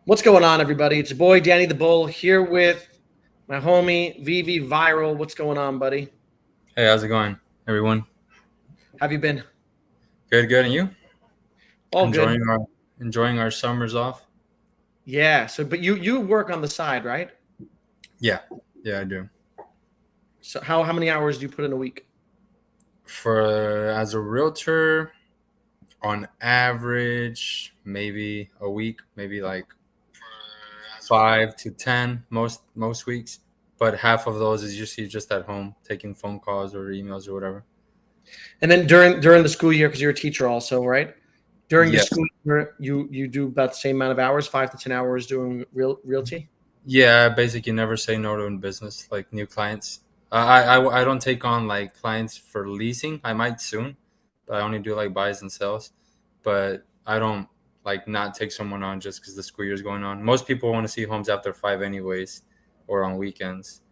What's going on, everybody? It's your boy Danny the Bull here with my homie Veve Viral. What's going on, buddy? Hey, how's it going, everyone? Have you been? Good, good. And you? All good. Enjoying our summers off? Yeah. But you work on the side, right? Yeah, yeah, I do. So how many hours do you put in a week? For as a realtor, on average, maybe a week, maybe like 5 to 10 most weeks. But half of those is usually just at home taking phone calls or emails or whatever. And then during the school year, because you're a teacher also, right? During the Yeah, school year, you do about the same amount of hours, 5 to 10 hours doing realty. yeah. Basically, never say no to in business like new clients. I don't take on like clients for leasing. I might soon, but I only do like buys and sells. But I don't like not take someone on just because the school year is going on. Most people want to see homes after 5 anyways, or on weekends.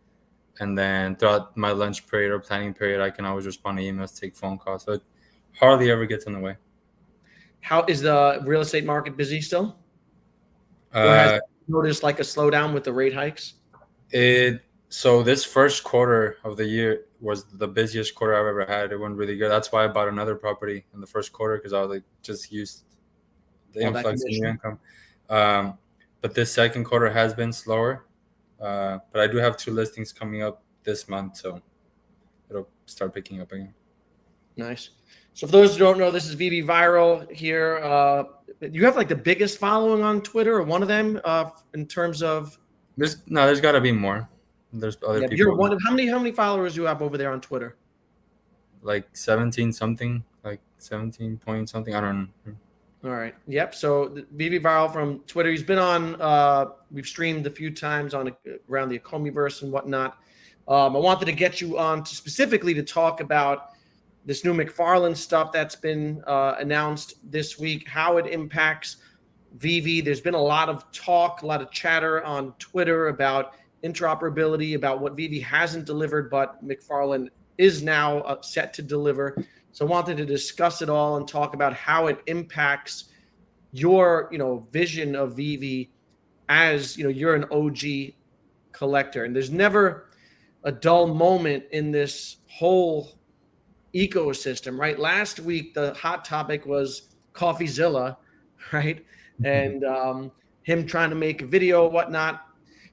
And then throughout my lunch period or planning period, I can always respond to emails, take phone calls. So it hardly ever gets in the way. How is the real estate market busy still, or has Uh, you noticed like a slowdown with the rate hikes? it so this first quarter of the year was the busiest quarter I've ever had. It went really good. That's why I bought another property in the first quarter because I was like just used the All that influx in new commission. income. Um, but this second quarter has been slower. But I do have two listings coming up this month, so it'll start picking up again. Nice. So for those who don't know, this is Veve Viral here. You have like the biggest following on Twitter, or one of them, in terms of There's got to be more. There's other yeah. You're people one of how many followers do you have over there on Twitter? like 17 something, like 17 point something. I don't know. All right. Yep. So Veve Viral from Twitter. He's been on. We've streamed a few times on around the Acomiverse and whatnot. I wanted to get you on specifically to talk about this new Mcfarlane stuff that's been announced this week, how it impacts Veve. There's been a lot of talk, a lot of chatter on Twitter about interoperability, about what Veve hasn't delivered, but Mcfarlane is now set to deliver. So I wanted to discuss it all and talk about how it impacts your, vision of Veve as, you're an OG collector. And there's never a dull moment in this whole ecosystem, right? Last week, the hot topic was CoffeeZilla, right? And him trying to make a video, whatnot.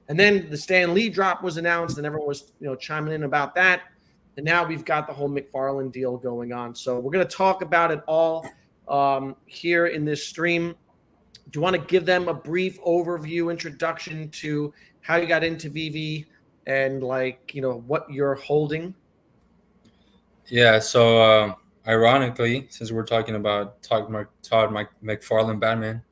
And then the Stan Lee drop was announced, and everyone was, chiming in about that. And now we've got the whole Mcfarlane deal going on. So we're going to talk about it all here in this stream. Do you want to give them a brief overview, introduction to how you got into Veve and what you're holding? Yeah. So ironically, since we're talking about Todd McFarlane Batman,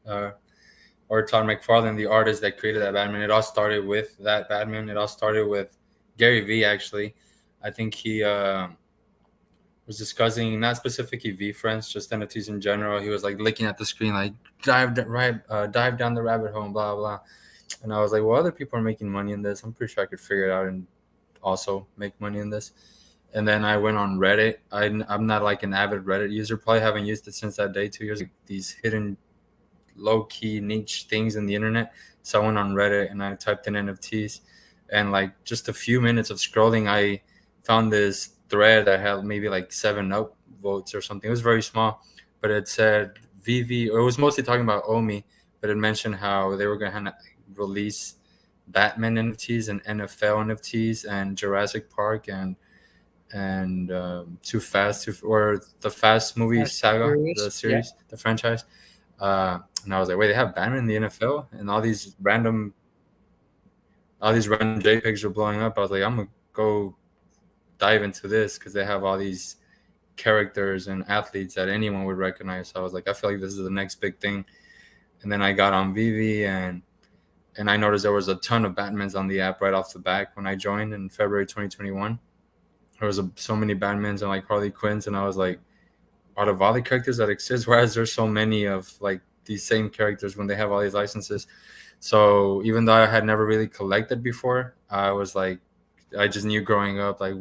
or Todd McFarlane, the artist that created that Batman, it all started with that Batman. It all started with Gary Vee actually. I think he was discussing not specifically V friends, just NFTs in general. He was like looking at the screen, like dive down the rabbit hole, blah blah. And I was like, well, other people are making money in this. I'm pretty sure I could figure it out and also make money in this. And then I went on Reddit. I'm not like an avid Reddit user. Probably haven't used it since that day 2 years. Like these hidden, low key niche things in the internet. So I went on Reddit and I typed in NFTs, and like just a few minutes of scrolling, I found this thread that had maybe like 7 upvotes or something. It was very small, but it said Veve. It was mostly talking about Omi, but it mentioned how they were going to release Batman NFTs and NFL NFTs and Jurassic Park and Too Fast or the Fast movie Fast saga, the Furious. Yeah. series, the franchise. And I was like, wait, they have Batman in the NFL, and all these random JPEGs are blowing up. I was like, I'm gonna go dive into this because they have all these characters and athletes that anyone would recognize. So I was like, I feel like this is the next big thing. And then I got on Veve and I noticed there was a ton of Batmans on the app right off the bat when I joined in February 2021. There was so many Batmans and like Harley Quinns, and I was like, out of all the characters that exist, whereas there's so many of like these same characters when they have all these licenses. So even though I had never really collected before, I was like, I just knew growing up, like,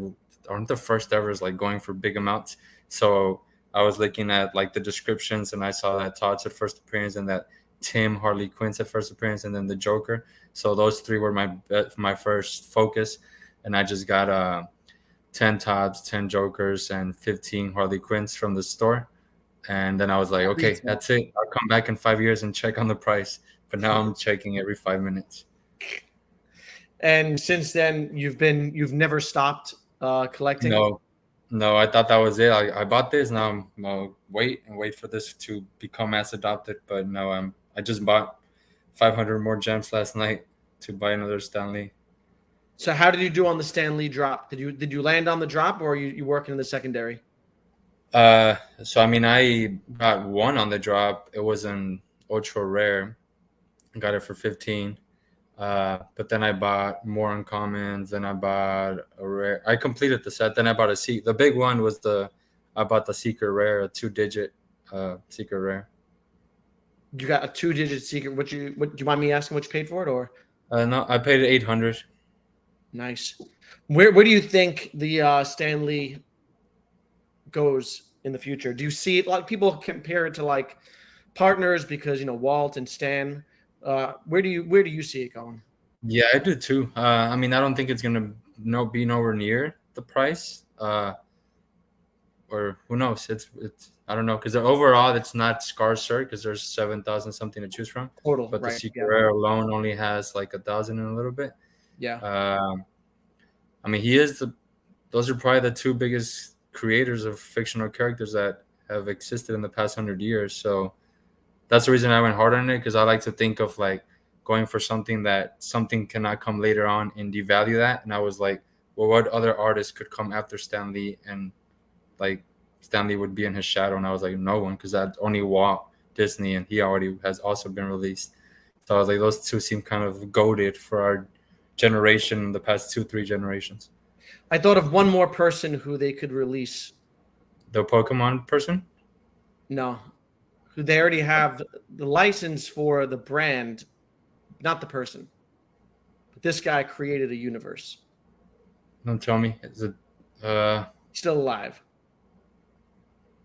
aren't the first evers like going for big amounts? So I was looking at like the descriptions, and I saw that Todd said first appearance and that Tim, Harley Quinn's at first appearance, and then the Joker. So those three were my first focus, and I just got 10 Tods, 10 Jokers, and 15 Harley Quinns from the store. And then I was like, okay, that's it. I'll come back in 5 years and check on the price. But now I'm checking every 5 minutes. And since then, you've never stopped collecting? No, I thought that was it. I bought this. Now I'm wait for this to become mass adopted. But no, I just bought 500 more gems last night to buy another Stan Lee. So how did you do on the Stan Lee drop? Did you land on the drop, or are you working in the secondary? So I mean, I got one on the drop. It was an ultra rare. I got it for 15. But then I bought more uncommons. Then I bought a rare. I completed the set. Then I bought the big one was I bought the secret rare, a 2-digit secret rare. You got a 2-digit secret. What do you mind me asking? What you paid for it, or? No, I paid it 800. Nice. Where do you think the Stan Lee goes in the future? Do you see it? A lot of people compare it to like partners because Walt and Stan. Where do you see it going? Yeah, I do too. I mean, I don't think it's gonna be nowhere near the price. Or who knows? It's I don't know, because overall it's not scarcer because there's 7,000 something to choose from. Total, but right, the secret rare alone only has like 1,000 and a little bit. Yeah. I mean, those are probably the two biggest creators of fictional characters that have existed in the past 100 years. So that's the reason I went hard on it, because I like to think of like going for something cannot come later on and devalue that. And I was like, well, what other artists could come after Stan Lee and like Stan Lee would be in his shadow? And I was like, no one, because that only Walt Disney, and he already has also been released. So I was like, those two seem kind of goated for our generation, the past 2-3 generations. I thought of one more person who they could release. The Pokemon person? No. Who they already have the license for the brand, not the person. But this guy created a universe. Don't tell me. Is it still alive?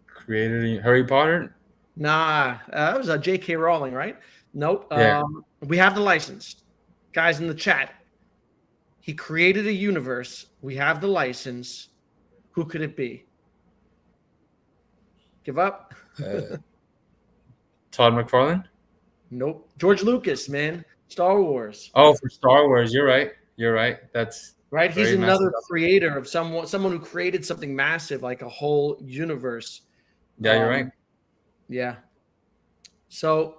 Created Harry Potter? Nah, that was a J.K. Rowling, right? Nope. Yeah. We have the license. Guys in the chat. He created a universe. We have the license. Who could it be? Give up? Todd McFarlane? Nope. George Lucas, man. Star Wars. Oh, for Star Wars. You're right. That's right. He's another creator of someone who created something massive, like a whole universe. Yeah, you're right. Yeah. So,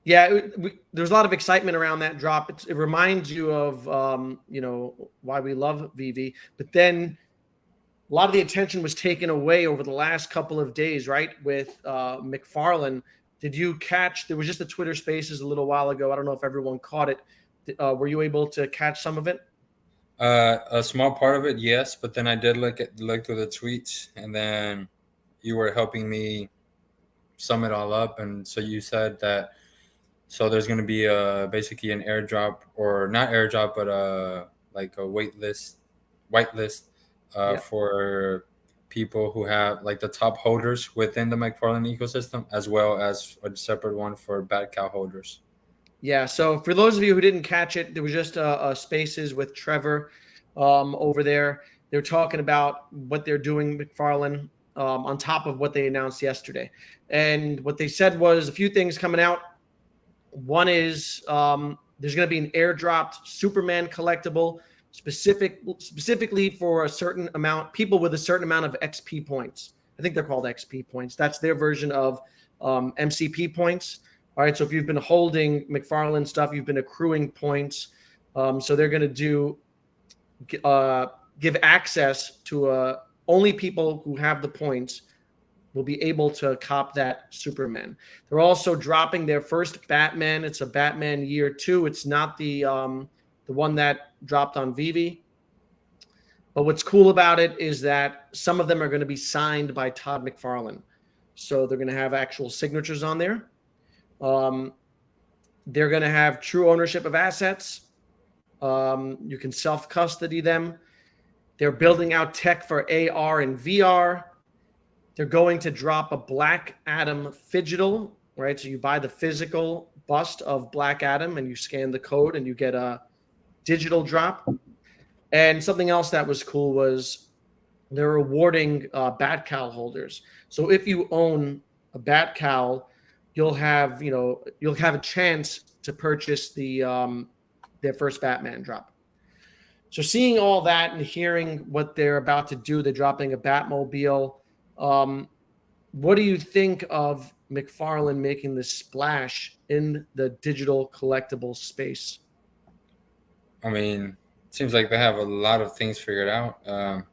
yeah, there's a lot of excitement around that drop. It reminds you of, why we love Veve. But then a lot of the attention was taken away over the last couple of days, right, with Mcfarlane. Did you catch? There was just the Twitter Spaces a little while ago. I don't know if everyone caught it. Were you able to catch some of it? A small part of it, yes. But then I did look through the tweets, and then you were helping me sum it all up. And so you said that, so there's going to be basically an airdrop, or not airdrop, but like a whitelist for people who have like the top holders within the Mcfarlane ecosystem, as well as a separate one for Bad Cow holders. Yeah. So for those of you who didn't catch it, there was just Spaces with Trevor over there. They're talking about what they're doing, Mcfarlane, on top of what they announced yesterday. And what they said was a few things coming out. One is there's going to be an airdropped Superman collectible specifically for a certain amount, people with a certain amount of XP points. I think they're called XP points. That's their version of MCP points. All right. So if you've been holding Mcfarlane stuff, you've been accruing points. So they're going to give access to only people who have the points will be able to cop that Superman. They're also dropping their first Batman. It's a Batman Year 2. It's not the one that dropped on Veve. But what's cool about it is that some of them are going to be signed by Todd McFarlane. So they're going to have actual signatures on there. They're going to have true ownership of assets. You can self-custody them. They're building out tech for AR and VR. They're going to drop a Black Adam Phygital, right? So you buy the physical bust of Black Adam, and you scan the code and you get a digital drop. And something else that was cool was they're rewarding bat cowl holders. So if you own a bat cowl, you'll have a chance to purchase their first Batman drop. So seeing all that and hearing what they're about to do, they're dropping a Batmobile. What do you think of Mcfarlane making this splash in the digital collectible space? I mean, it seems like they have a lot of things figured out.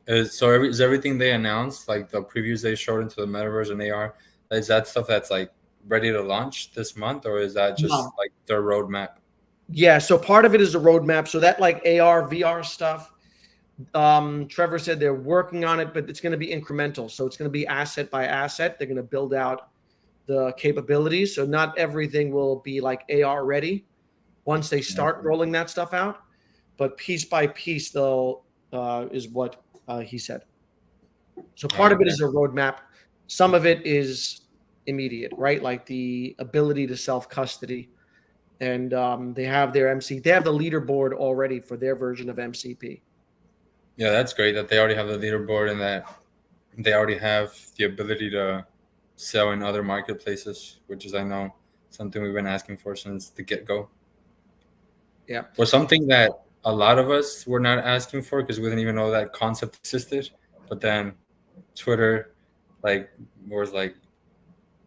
Is everything they announced, like the previews they showed into the metaverse and AR, is that stuff that's like ready to launch this month, or is that just No. like their roadmap? Yeah, so part of it is a roadmap. So that like AR, VR stuff, Trevor said they're working on it, but it's going to be incremental. So it's going to be asset by asset. They're going to build out the capabilities. So not everything will be like AR ready once they start rolling that stuff out, but piece by piece, they'll is what he said. So part of it is a roadmap. Some of it is immediate, right? Like the ability to self custody. And they have their they have the leaderboard already for their version of MCP. Yeah, that's great that they already have the leaderboard and that they already have the ability to sell in other marketplaces, which is, I know, something we've been asking for since the get-go. Yeah. Or something that a lot of us were not asking for because we didn't even know that concept existed. But then Twitter was like,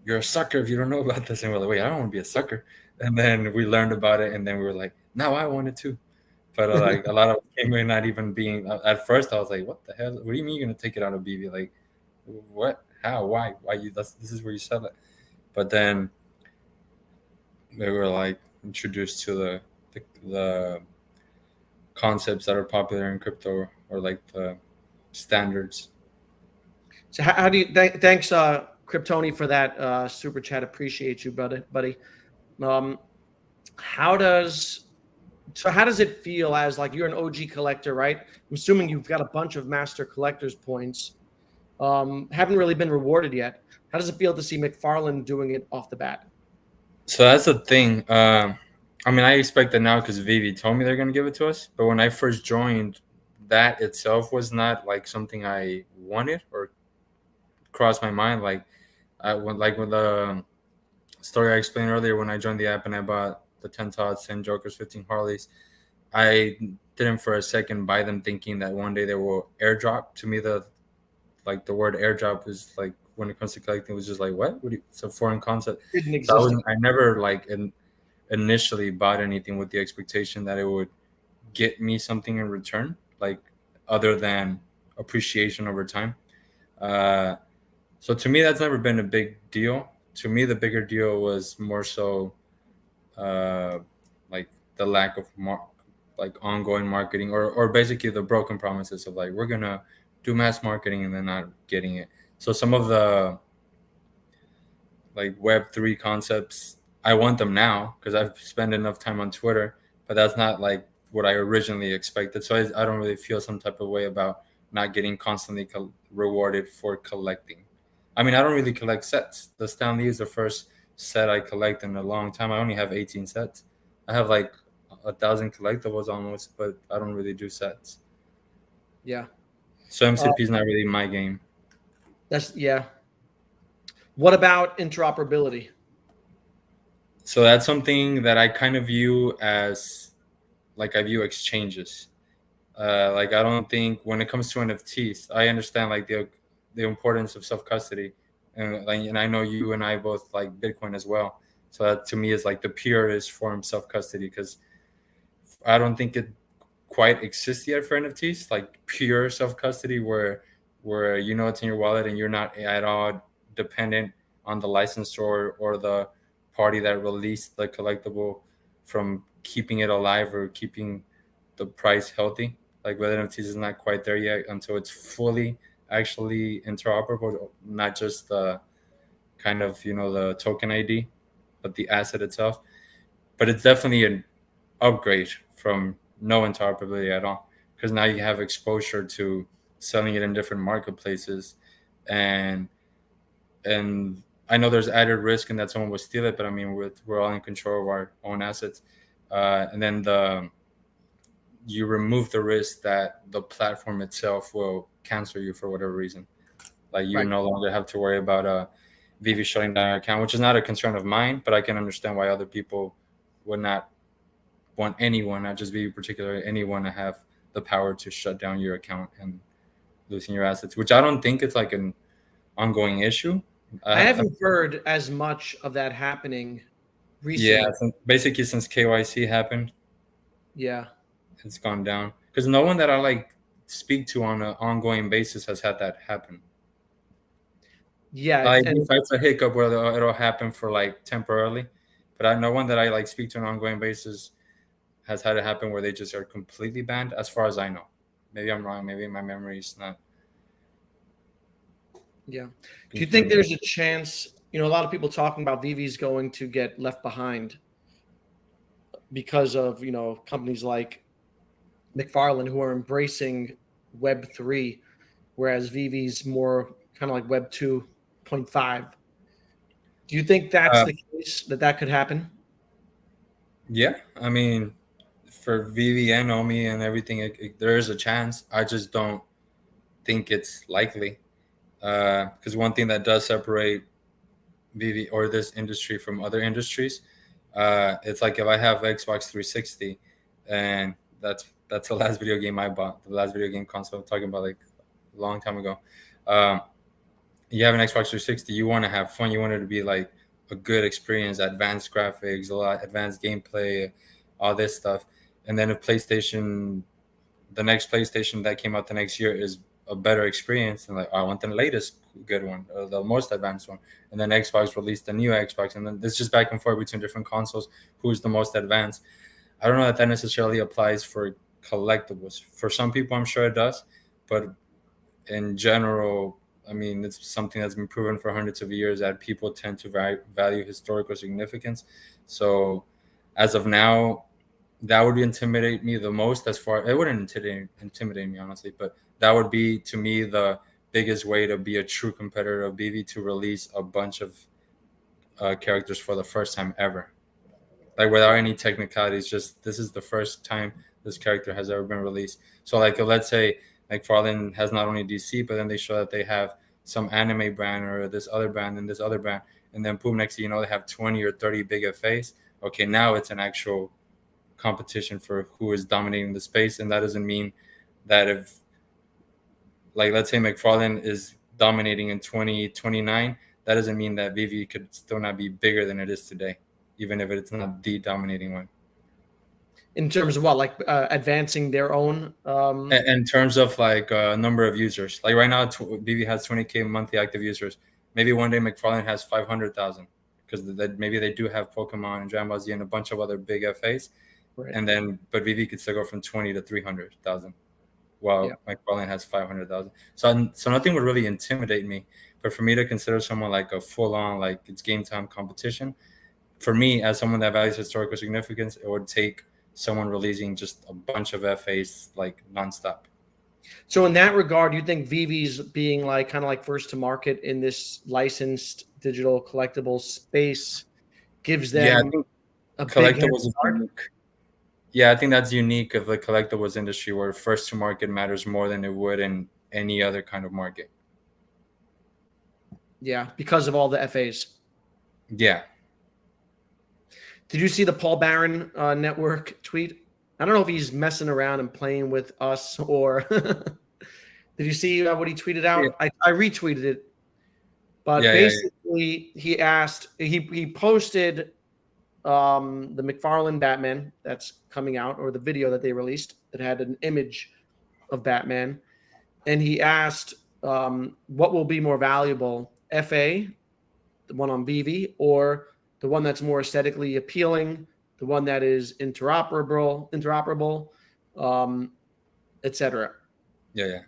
you're a sucker if you don't know about this. And we're like, wait, I don't want to be a sucker. And then we learned about it, and then we were like, now I want it too. But like a lot of it came in not even being. At first, I was like, what the hell? What do you mean you're gonna take it out of BB? Like, what? How? Why? You? This is where you sell it. But then they were like introduced to the concepts that are popular in crypto, or like the standards. So how do you? Thanks, Kryptoni, for that super chat. Appreciate you, buddy. How does it feel as like you're an OG collector, right? I'm assuming you've got a bunch of master collector's points. Haven't really been rewarded yet. How does it feel to see Mcfarlane doing it off the bat? So that's the thing. I mean, I expect it now because Veve told me they're going to give it to us. But when I first joined, that itself was not like something I wanted or crossed my mind. Like with the story I explained earlier, when I joined the app and I bought the 10 Tots, 10 Jokers, 15 Harleys, I didn't for a second buy them thinking that one day they will airdrop. To me, the word airdrop is like, when it comes to collecting, it was just like, what? It's a foreign concept. Didn't exist. So I never initially bought anything with the expectation that it would get me something in return, like other than appreciation over time. So to me, that's never been a big deal. To me, the bigger deal was more so like the lack of ongoing marketing, or basically the broken promises of like, we're gonna do mass marketing and then not getting it. So some of the like Web3 concepts, I want them now because I've spent enough time on Twitter, but that's not like what I originally expected. So I don't really feel some type of way about not getting constantly rewarded for collecting. I mean, I don't really collect sets. The Stan Lee is the first set I collect in a long time. I only have 18 sets. I have like 1,000 collectibles almost, but I don't really do sets. Yeah. So MCP is not really my game. Yeah. What about interoperability? So that's something that I kind of view as like, I view exchanges. Like, I don't think when it comes to NFTs, I understand like the importance of self-custody, and I know you and I both like Bitcoin as well. So that to me is like the purest form of self-custody, because I don't think it quite exists yet for NFTs, like pure self-custody where it's in your wallet and you're not at all dependent on the licensor or the party that released the collectible from keeping it alive or keeping the price healthy. Like with NFTs is not quite there yet until it's fully actually interoperable, not just the kind of, the token ID, but the asset itself. But it's definitely an upgrade from no interoperability at all, because now you have exposure to selling it in different marketplaces, and I know there's added risk and that someone will steal it, but I mean, we're all in control of our own assets. And then you remove the risk that the platform itself will cancel you for whatever reason. Like you Right. no longer have to worry about Veve shutting down your account, which is not a concern of mine, but I can understand why other people would not want anyone, not just Veve particularly, anyone to have the power to shut down your account and losing your assets, which I don't think it's like an ongoing issue. I haven't heard as much of that happening Yeah, recently. basically since KYC happened, Yeah. it's gone down because no one that I like speak to on an ongoing basis has had that happen. Yeah. Like And it's a hiccup where it'll happen for like temporarily, but no one that I like speak to on an ongoing basis has had it happen where they just are completely banned, as far as I know. Maybe I'm wrong. Maybe my memory is not. yeah. Do you think there's a chance, a lot of people talking about Vivi's going to get left behind because of, companies like Mcfarlane who are embracing Web3, whereas Vivi's more kind of like Web 2.5. Do you think that's Uh, the case, that could happen? yeah, I mean, for Vivi and Omi and everything, there is a chance. I just don't think it's likely. Because one thing that does separate Vivi or this industry from other industries, it's like if I have Xbox 360, and that's the last video game I bought, the last video game console I'm talking about, like a long time ago. Um, you have an Xbox 360, you want to have fun, you want it to be like a good experience, advanced graphics, a lot advanced gameplay, all this stuff. And then if the next PlayStation that came out the next year is a better experience, and like I want the latest good one, or the most advanced one. And then Xbox released the new Xbox, and then it's just back and forth between different consoles. Who's the most advanced? I don't know that necessarily applies for collectibles. For some people, I'm sure it does, but in general, I mean, it's something that's been proven for hundreds of years that people tend to value historical significance. So, as of now, that would intimidate me the most. As far it wouldn't intimidate me honestly, but that would be to me the biggest way to be a true competitor of BV, to release a bunch of characters for the first time ever, like without any technicalities. Just this is the first time this character has ever been released. So like let's say McFarlane has not only DC, but then they show that they have some anime brand or this other brand and this other brand, and then boom, next thing you know, they have 20 or 30 big FAs. Okay, now it's an actual competition for who is dominating the space. And that doesn't mean that if, like, let's say McFarlane is dominating in 2029, that doesn't mean that Veve could still not be bigger than it is today, even if it's not the dominating one. In terms of what, like advancing their own? In terms of like number of users, like right now, Veve has 20K monthly active users. Maybe one day McFarlane has 500,000 because maybe they do have Pokemon and Dragon Ball Z and a bunch of other big FAs. Right. And then, but Veve could still go from 20 to 300,000, while McFarlane has 500,000. So nothing would really intimidate me. But for me to consider someone like a full on, like it's game time competition, for me as someone that values historical significance, it would take someone releasing just a bunch of FAs like nonstop. So in that regard, you think Vive's being like kind of like first to market in this licensed digital collectible space gives them a big head start? Yeah, I think that's unique of the collectibles industry, where first to market matters more than it would in any other kind of market. Yeah, because of all the FAs. Yeah. Did you see the Paul Barron network tweet? I don't know if he's messing around and playing with us, or did you see what he tweeted out? Yeah. I retweeted it, but basically he asked, he posted the McFarlane Batman that's coming out, or the video that they released that had an image of Batman, and he asked what will be more valuable, FA, the one on Veve, or the one that's more aesthetically appealing, the one that is interoperable, etc. Yeah.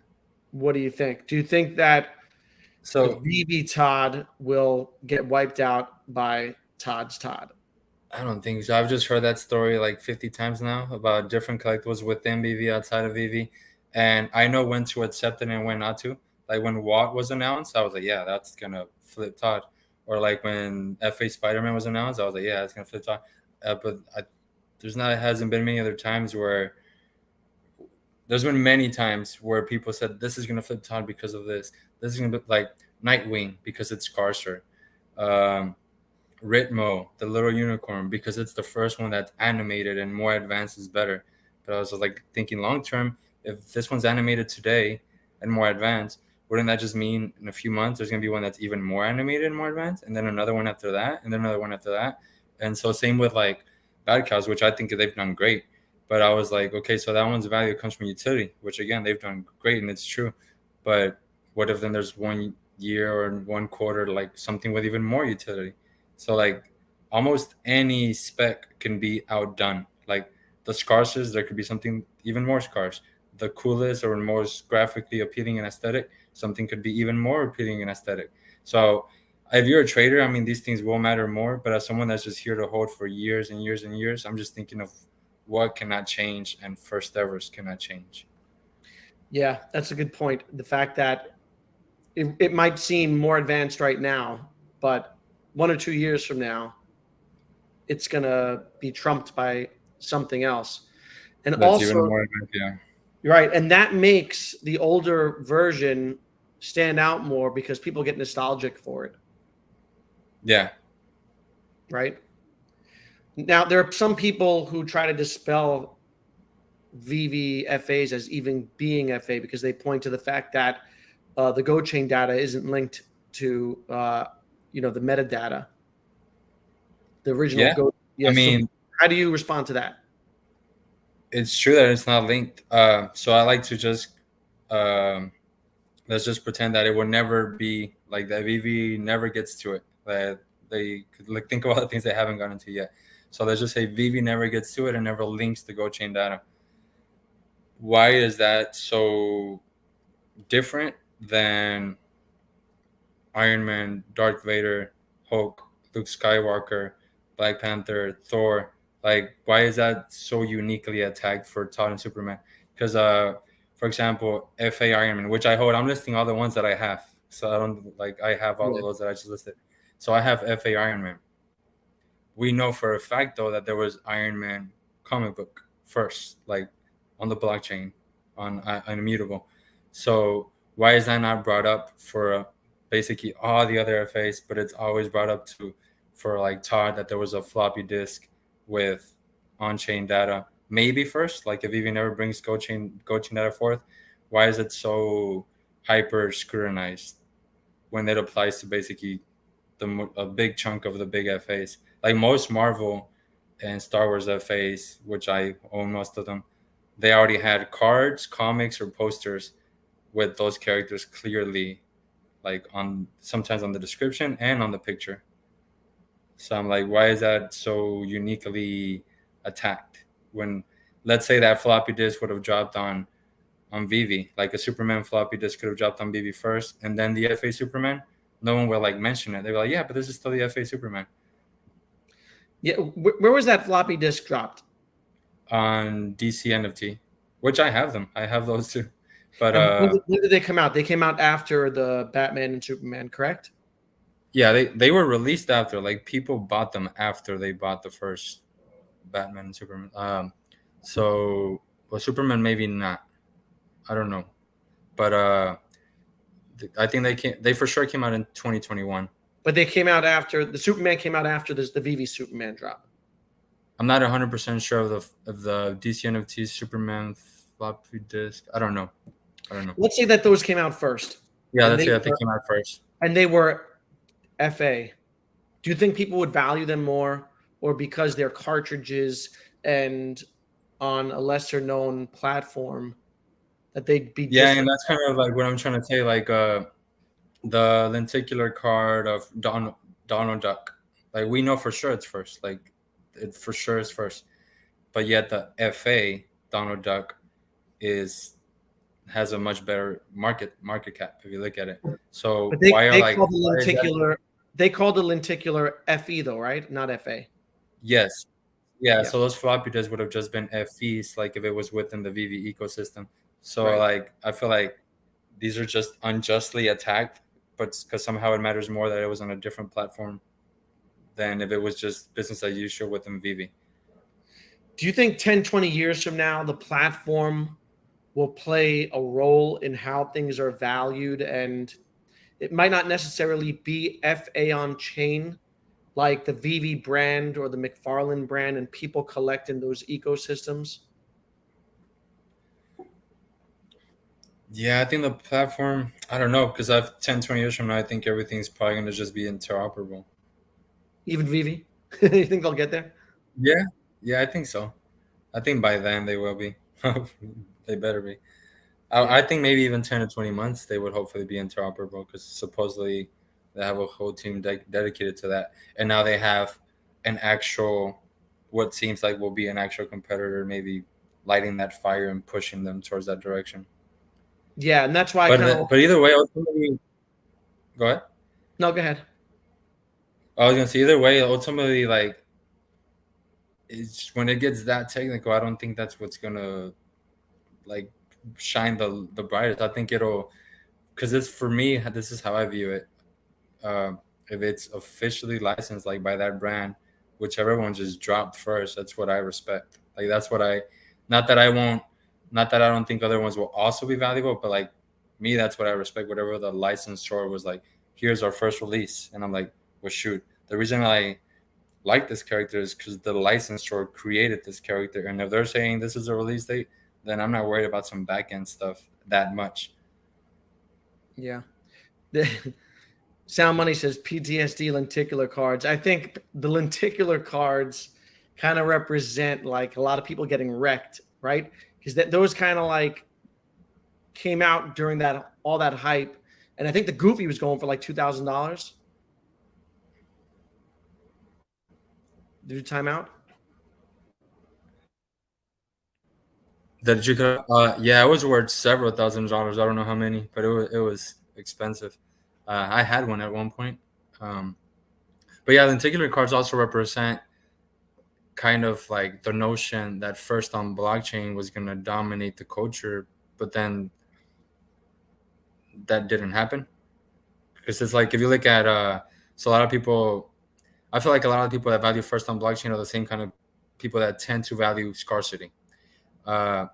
What do you think? Do you think that the Veve Todd will get wiped out by Todd's Todd? I don't think so. I've just heard that story like 50 times now about different collectibles within Veve, outside of Veve. And I know when to accept it and when not to. Like when Watt was announced, I was like, yeah, that's going to flip Todd. or like when FA Spider-Man was announced, I was like, yeah, it's gonna flip top. There's not hasn't been many other times where there's been many times where people said this is gonna flip top because of this. This is gonna be like Nightwing because it's scarcer. Um, Ritmo, the little unicorn, because it's the first one that's animated and more advanced is better. But I was like thinking long term, if this one's animated today and more advanced, wouldn't that just mean in a few months there's gonna be one that's even more animated and more advanced, and then another one after that, and then another one after that? And so same with like Bad Cows, which I think they've done great. But I was like, okay, so that one's value comes from utility, which again they've done great and it's true. But what if then there's 1 year or 1 quarter like something with even more utility? So like almost any spec can be outdone. Like the scarces, there could be something even more scarce. The coolest or most graphically appealing and aesthetic, something could be even more appealing and aesthetic. So if you're a trader, I mean, these things will matter more. But as someone that's just here to hold for years and years and years, I'm just thinking of what cannot change and first evers cannot change. Yeah, that's a good point. The fact that it might seem more advanced right now, but 1 or 2 years from now, it's going to be trumped by something else. And That's even also, more advanced, yeah. you're right. And that makes the older version stand out more because people get nostalgic for it. Yeah. Right. Now, there are some people who try to dispel VVFAs as even being FA because they point to the fact that the Go chain data isn't linked to the metadata, the original Yeah. Go. Yeah, I mean, so how do you respond to that? it's true that it's not linked. So I like to just let's just pretend that it will never be like that. Veve never gets to it. That they could like think of all the things they haven't gotten to yet. So let's just say Veve never gets to it and never links the Go chain data. Why is that so different than Iron Man, Darth Vader, Hulk, Luke Skywalker, Black Panther, Thor? Like, why is that so uniquely attacked for Todd and Superman? Because, for example, FA Iron Man, which I hold, I'm listing all the ones that I have. So I don't like I have all of those that I just listed. So I have FA Iron Man. We know for a fact though that there was Iron Man comic book first, like on the blockchain, on Immutable. So why is that not brought up for basically all the other FAs? But it's always brought up for like Todd that there was a floppy disk with on-chain data. Maybe first, like if even never brings go-chain data forth, why is it so hyper scrutinized when it applies to basically a big chunk of the big FAs? Like most Marvel and Star Wars FAs, which I own most of them, they already had cards, comics, or posters with those characters clearly, like on sometimes on the description and on the picture. So I'm like, why is that so uniquely attacked? When let's say that floppy disk would have dropped on Veve, like a Superman floppy disk could have dropped on Veve first, and then the FA Superman, no one will like mention it. They're like, yeah, but this is still the FA Superman. Yeah, where was that floppy disk dropped? On DC NFT, which I have them. I have those too. But when did they come out? They came out after the Batman and Superman, correct? yeah, they were released after. Like people bought them after they bought the first Batman and Superman. So well, Superman maybe not. I don't know, but I think they for sure came out in 2021. But they came out after the Superman came out after the Veve Superman drop. I'm not 100% sure of the DC NFT Superman floppy disk. I don't know. Let's say that those came out first. Yeah, let's say that they came out first. And they were FA. Do you think people would value them more, or because they're cartridges and on a lesser known platform that they'd be? Yeah, and that's kind of like what I'm trying to say. Like the lenticular card of Donald Duck. Like we know for sure it's first. Like it for sure is first. But yet the FA Donald Duck has a much better market cap if you look at it. So they call the lenticular FE though, right? Not FA. Yes. Yeah. So those floppy disks would have just been FEs, like if it was within the Veve ecosystem. So like I feel like these are just unjustly attacked but because somehow it matters more that it was on a different platform than if it was just business as usual within Veve. Do you think 10, 20 years from now, the platform will play a role in how things are valued? And it might not necessarily be FA on chain, like the Veve brand or the Mcfarlane brand, and people collect in those ecosystems? Yeah, I think the platform, I don't know, because I've 10, 20 years from now, I think everything's probably going to just be interoperable. Even Veve? You think they'll get there? Yeah, yeah, I think so. I think by then they will be. They better be. Yeah. I think maybe even 10 to 20 months they would hopefully be interoperable because supposedly they have a whole team dedicated to that. And now they have an actual, what seems like will be an actual competitor, maybe lighting that fire and pushing them towards that direction. Yeah, and that's why I kind of But either way, ultimately, go ahead. no, go ahead. I was gonna say either way, ultimately, like it's when it gets that technical, I don't think that's what's gonna like shine the brightest. I think it'll because it's for me. This is how I view it. If it's officially licensed like by that brand, whichever one just dropped first, that's what I respect. Like that's what I. Not that I won't. Not that I don't think other ones will also be valuable, but like me, that's what I respect. Whatever the licensor was like, here's our first release, and I'm like, well, shoot. The reason I like this character is because the licensor created this character, and if they're saying this is a release date, then I'm not worried about some back end stuff that much. Yeah. Sound Money says PTSD lenticular cards. I think the lenticular cards kind of represent like a lot of people getting wrecked, right? Because those kind of like came out during that all that hype, and I think the Goofy was going for like $2,000. Did you time out? That you could, yeah, it was worth several $1,000s. I don't know how many, but it was expensive. I had one at one point. But yeah, lenticular cards also represent kind of like the notion that first on blockchain was going to dominate the culture, but then that didn't happen because it's like if you look at so a lot of people, I feel like a lot of people that value first on blockchain are the same kind of people that tend to value scarcity. uh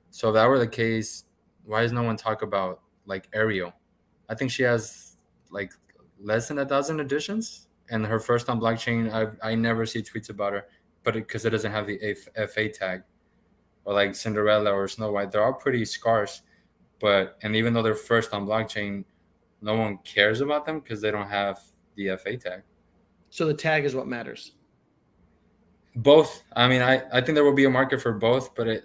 so if that were the case, why does no one talk about like Ariel? I think she has like less than 1,000 editions, and her first on blockchain, I never see tweets about her, but because it doesn't have the FA tag. Or like Cinderella or Snow White, they're all pretty scarce. But and even though they're first on blockchain, no one cares about them because they don't have the FA tag. So the tag is what matters. Both. I mean, I think there will be a market for both, but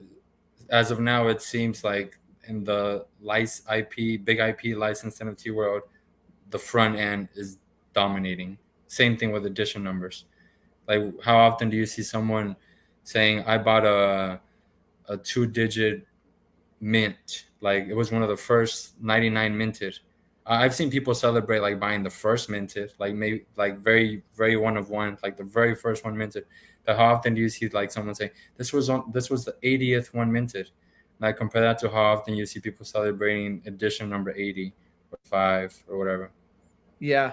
as of now, it seems like in the big IP licensed NFT world, the front end is dominating. Same thing with edition numbers. Like, how often do you see someone saying, "I bought a 2-digit mint"? Like, it was one of the first 99 minted. I've seen people celebrate like buying the first minted, like maybe like very very one of one, like the very first one minted. But how often do you see like someone say this was the 80th one minted? Like compare that to how often you see people celebrating edition number 80 or 5 or whatever. Yeah.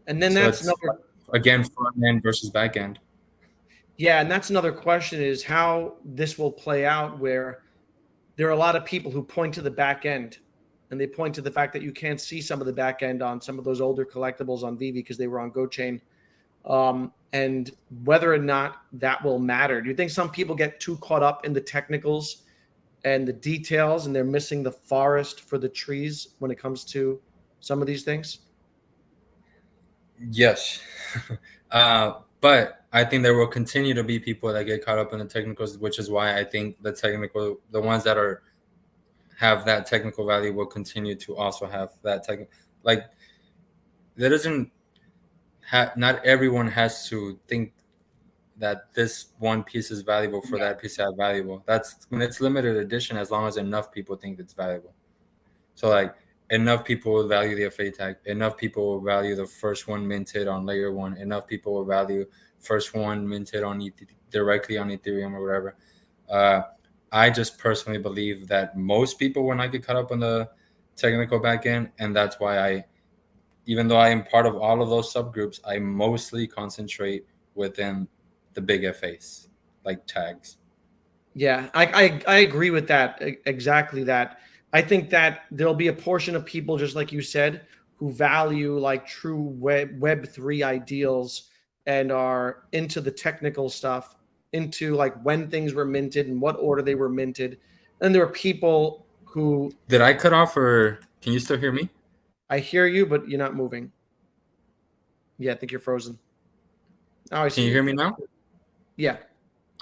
And then So that's it's another again front end versus back end. yeah, and that's another question is how this will play out where there are a lot of people who point to the back end and they point to the fact that you can't see some of the back end on some of those older collectibles on Veve because they were on GoChain. And whether or not that will matter. Do you think some people get too caught up in the technicals and the details and they're missing the forest for the trees when it comes to some of these things? Yes. But I think there will continue to be people that get caught up in the technicals, which is why I think the ones that have that technical value will continue to also have that technical. Like, there doesn't not everyone has to think that this one piece is valuable for that piece to have valuable. That's when it's limited edition, as long as enough people think it's valuable. So like enough people will value the FA tag, enough people will value the first one minted on layer one, enough people will value first one minted on directly on Ethereum or whatever. I just personally believe that most people will not get caught up on the technical back end, and that's why I even though I am part of all of those subgroups, I mostly concentrate within the big FAs, like tags. Yeah, I agree with that. Exactly that. I think that there'll be a portion of people, just like you said, who value like true Web3 ideals and are into the technical stuff, into like when things were minted and what order they were minted. And there are people who Did I cut off, or can you still hear me? I hear you, but you're not moving. Yeah, I think you're frozen. Oh, I Can see you you. hear me now? Yeah.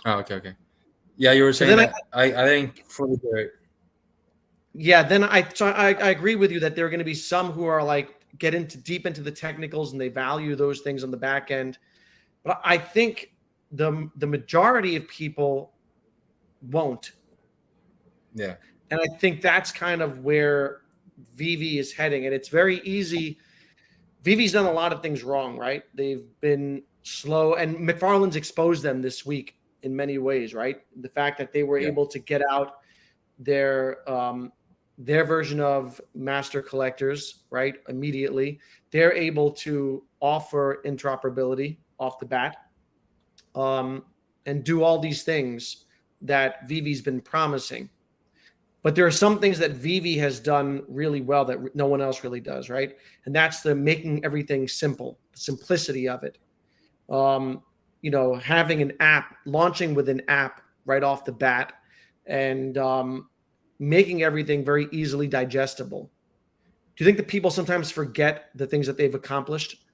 Oh, okay, okay. Yeah, you were So saying then that I didn't fully hear it. yeah, then I agree with you that there are going to be some who are like get into deep into the technicals and they value those things on the back end. But I think the majority of people won't. Yeah, And I think that's kind of where Veve is heading. And it's very easy. Vivi's done a lot of things wrong, right? They've been slow, and Mcfarlane's exposed them this week in many ways, right? The fact that they were yeah, able to get out their their version of master collectors, right? Immediately, they're able to offer interoperability off the bat, um, and do all these things that Vivi's been promising. But there are some things that Vivi has done really well that no one else really does, right? And that's the making everything simple, the simplicity of it. Um, having an app, launching with an app right off the bat, and making everything very easily digestible. Do you think that people sometimes forget the things that they've accomplished?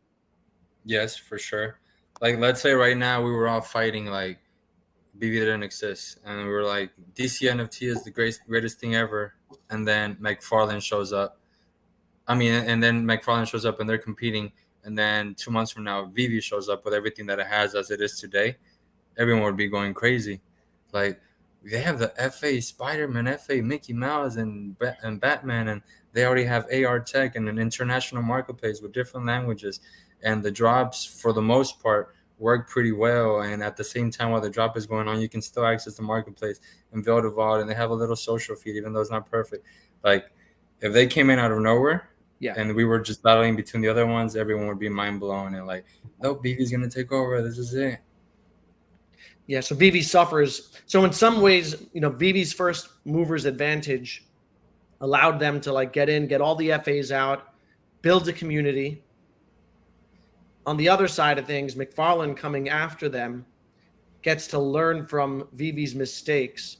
yes, for sure. Like, let's say right now we were all fighting like BB didn't exist, and we were like, DC NFT is the greatest thing ever, and then Mcfarlane shows up. I mean, and then Mcfarlane shows up, and they're competing, and then 2 months from now, Veve shows up with everything that it has as it is today. Everyone would be going crazy. Like, they have the FA Spider-Man, FA Mickey Mouse, and Batman, and they already have AR tech and an international marketplace with different languages, and the drops for the most part work pretty well. And at the same time, while the drop is going on, you can still access the marketplace and build a vault, and they have a little social feed, even though it's not perfect. Like, if they came in out of nowhere, Yeah. and we were just battling between the other ones, everyone would be mind blown and like, no, BB's gonna take over. This is it. Yeah. So Vivi suffers. So in some ways, Vivi's first movers advantage allowed them to like get in, get all the FAs out, build a community. On the other side of things, Mcfarlane coming after them gets to learn from Vivi's mistakes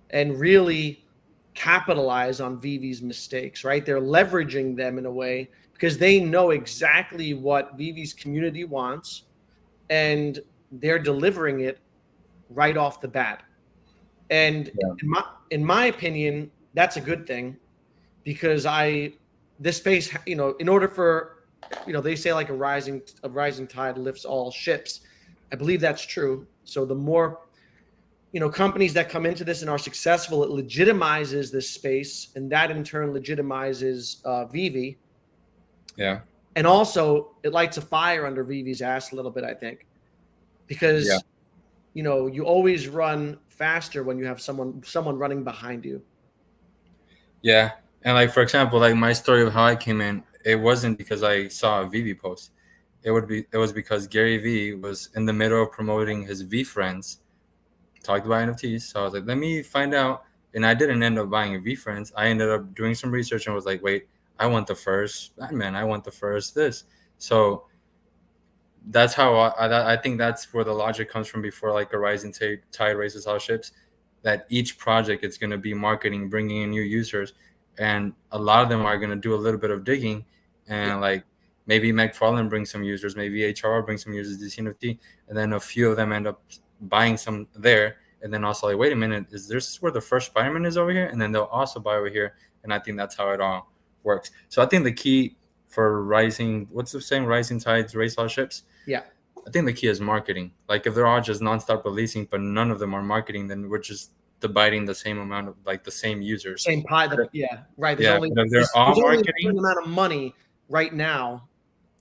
and really capitalize on Vivi's mistakes, right? They're leveraging them in a way because they know exactly what Vivi's community wants and they're delivering it right off the bat. And Yeah. in my opinion, that's a good thing because this space, in order for, they say like a rising tide lifts all ships. I believe that's true. So the more, companies that come into this and are successful, it legitimizes this space, and that in turn legitimizes Veve. Yeah. And also it lights a fire under Vivi's ass a little bit, I think, because Yeah. you always run faster when you have someone running behind you. Yeah. And like, for example, like my story of how I came in, it wasn't because I saw a Veve post. It was because Gary Vee was in the middle of promoting his V Friends, talked about NFTs. So I was like, let me find out. And I didn't end up buying a V Friends. I ended up doing some research and was like, wait, I want the first Batman. I want the first this. So that's how I think that's where the logic comes from before like a rising tide raises all ships, that each project it's going to be marketing, bringing in new users, and a lot of them are going to do a little bit of digging, and like maybe Mcfarlane brings some users, maybe HR brings some users to CNFT, and then a few of them end up buying some there, and then also like, wait a minute, is this where the first Spider-Man is over here? And then they'll also buy over here, and I think that's how it all works. So I think the key for rising, what's the saying, rising tides raise all ships? Yeah. I think the key is marketing. Like if they're all just nonstop releasing, but none of them are marketing, then we're just dividing the same amount of like the same users. Same pie. Yeah. Right. There's only a certain amount of money right now.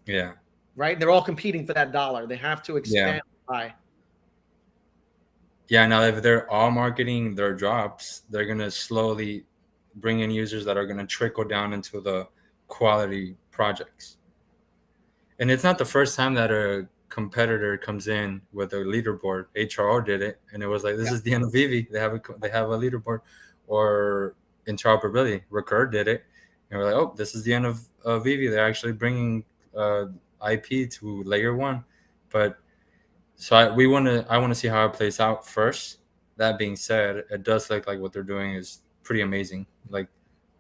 Yeah. Right. They're all competing for that dollar. They have to expand the pie. Yeah. Now, if they're all marketing their drops, they're going to slowly bring in users that are going to trickle down into the quality projects. And it's not the first time that a competitor comes in with a leaderboard. HRO did it, and it was like, this Yeah. is the end of Vivi. They have a leaderboard, or interoperability. Recur did it, and we're like, oh, this is the end of Vivi. They're actually bringing uh, IP to layer one, but so I want to see how it plays out first. That being said, it does look like what they're doing is pretty amazing. Like,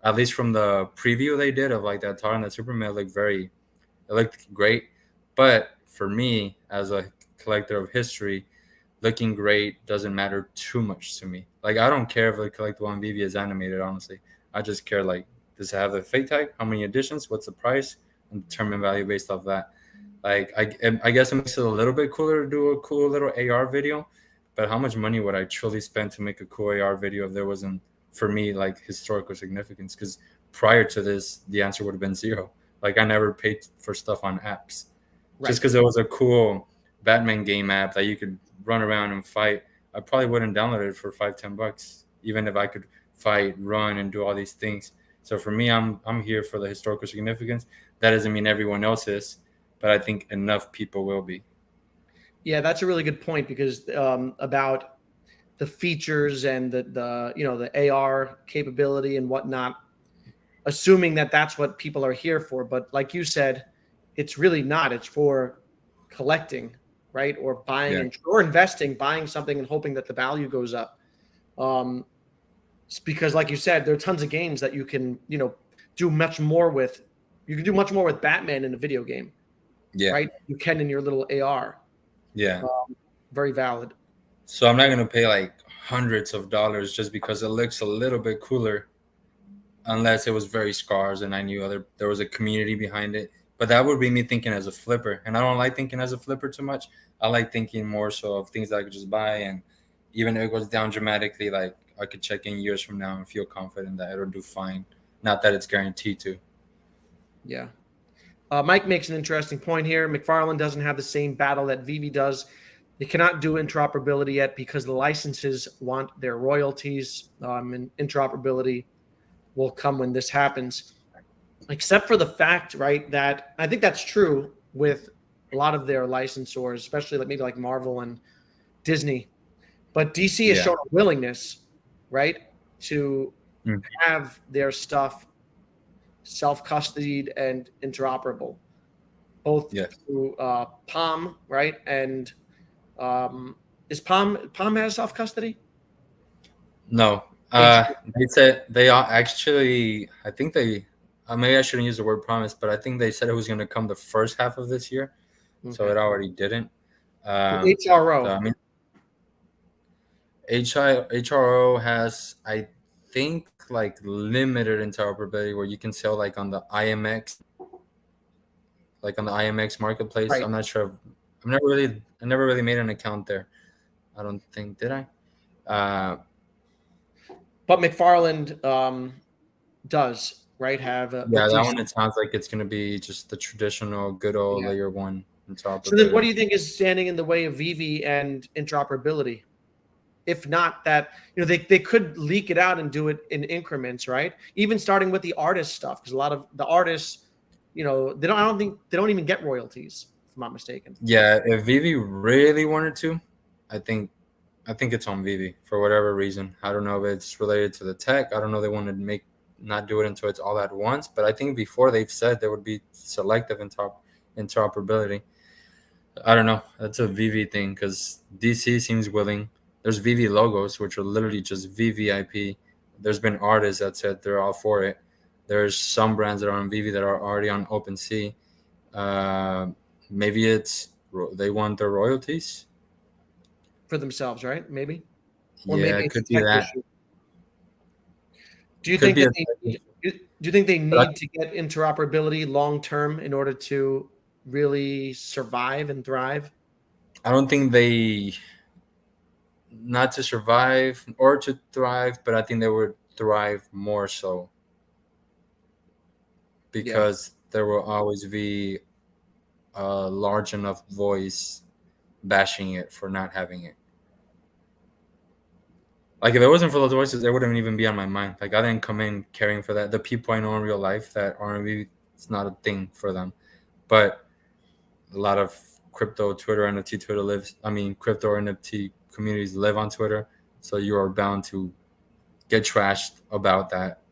at least from the preview they did of like that Tar and that Superman, it looked great. But for me, as a collector of history, looking great doesn't matter too much to me. Like, I don't care if the collectible on Vivi is animated, honestly. I just care, like, does it have the fake tag? How many editions? What's the price? And determine value based off that. Like, I guess it makes it a little bit cooler to do a cool little AR video. But how much money would I truly spend to make a cool AR video if there wasn't, for me, like, historical significance? Because prior to this, the answer would have been zero. Like, I never paid for stuff on apps. Right. Just because it was a cool Batman game app that you could run around and fight, I probably wouldn't download it for $5-10, even if I could fight, run, and do all these things. So for me, I'm here for the historical significance. That doesn't mean everyone else is, but I think enough people will be. Yeah, that's a really good point because about the features and the the AR capability and whatnot, assuming that that's what people are here for. But like you said, it's really not. It's for collecting, right? Or buying Yeah, or investing, buying something and hoping that the value goes up. Um, it's because, like you said, there are tons of games that you can, do much more with. You can do much more with Batman in a video game, yeah, right? You can in your little AR. yeah. Very valid. So I'm not gonna pay like hundreds of dollars just because it looks a little bit cooler, unless it was very scars and I knew there was a community behind it. But that would be me thinking as a flipper, and I don't like thinking as a flipper too much. I like thinking more so of things that I could just buy, and even if it goes down dramatically, like I could check in years from now and feel confident that it'll do fine. Not that it's guaranteed to. Yeah. Mike makes an interesting point here. Mcfarlane doesn't have the same battle that Veve does. They cannot do interoperability yet because the licenses want their royalties, and interoperability will come when this happens. Except for the fact, right, that I think that's true with a lot of their licensors, especially like maybe like Marvel and Disney. But DC has Yeah. shown a willingness, right, to Mm. have their stuff self-custodied and interoperable, both Yes. through Palm, right? And is Palm has self-custody? No. H- They said they are actually. I think they. Maybe I shouldn't use the word promise, but I think they said it was going to come the first half of this year, so okay. it already didn't. So So, HRO. I mean, HRO has, I think, like limited interoperability where you can sell like on the IMX, like on the IMX marketplace. Right. I'm not sure. I never really made an account there. I don't think, did I? But McFarland does, right, have Yeah, with that DC. one, it sounds like it's gonna be just the traditional good old Yeah. layer one So then what do interoperability. you think is standing in the way of Veve and interoperability? If not that, they could leak it out and do it in increments, right? Even starting with the artist stuff, because a lot of the artists, I don't think they don't even get royalties, if I'm not mistaken. Yeah, if Vivi really wanted to, I think I think it's on Vivi for whatever reason. I don't know if it's related to the tech. I don't know. They want to make not do it until it's all at once. But I think before they've said there would be selective interoperability. I don't know. That's a Vivi thing because DC seems willing. There's Vivi logos, which are literally just VVIP. There's been artists that said they're all for it. There's some brands that are on Vivi that are already on OpenSea. Uh, Maybe they want their royalties. For themselves, right? Maybe, or Yeah, maybe it it's a could be tech that. issue. Do you Could think be that a. they need, do you think they But need to get interoperability long term in order to really survive and thrive? I don't think they not to survive or to thrive, but I think they would thrive more so Yeah, because there will always be a large enough voice bashing it for not having it. Like if it wasn't for those voices, it wouldn't even be on my mind. Like I didn't come in caring for that. The people I know in real life that R&B, it's not a thing for them. But a lot of crypto Twitter NFT Twitter lives. I mean, crypto NFT communities live on Twitter, so you are bound to get trashed about that,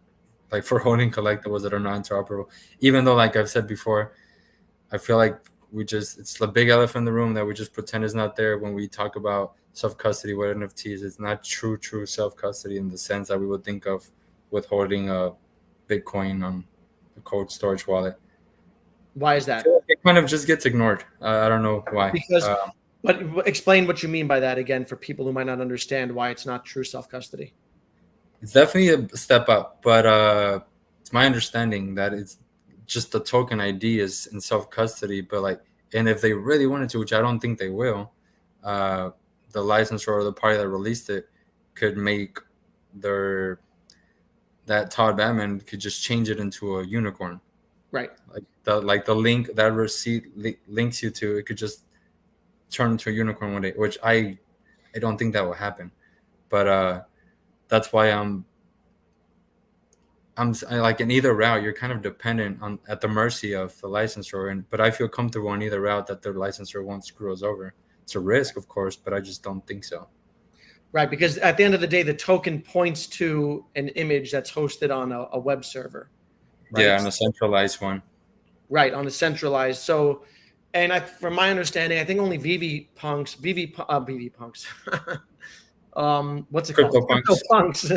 like for holding collectibles that are not interoperable. Even though, like I've said before, I feel like it's the big elephant in the room that we just pretend is not there when we talk about self custody with NFTs. It's not true self custody in the sense that we would think of with holding a Bitcoin on a cold storage wallet. Why is that? It kind of just gets ignored. I don't know why. Because, but explain what you mean by that again for people who might not understand why it's not true self custody. It's definitely a step up, but it's my understanding that it's just the token ID is in self custody. But like, and if they really wanted to, which I don't think they will, the licensor or the party that released it could make that Todd Batman could just change it into a unicorn. Right. Like the link that receipt links you to, it could just turn into a unicorn one day, which I don't think that will happen. But that's why I'm like in either route, you're kind of dependent on at the mercy of the licensor, but I feel comfortable in either route that the licensor won't screw us over. It's a risk, of course, but I just don't think so. Right, because at the end of the day, the token points to an image that's hosted on a web server. Right? Yeah, on a centralized one. Right, on a centralized. So, and from my understanding, I think only Veve punks. What's it called? Crypto punks.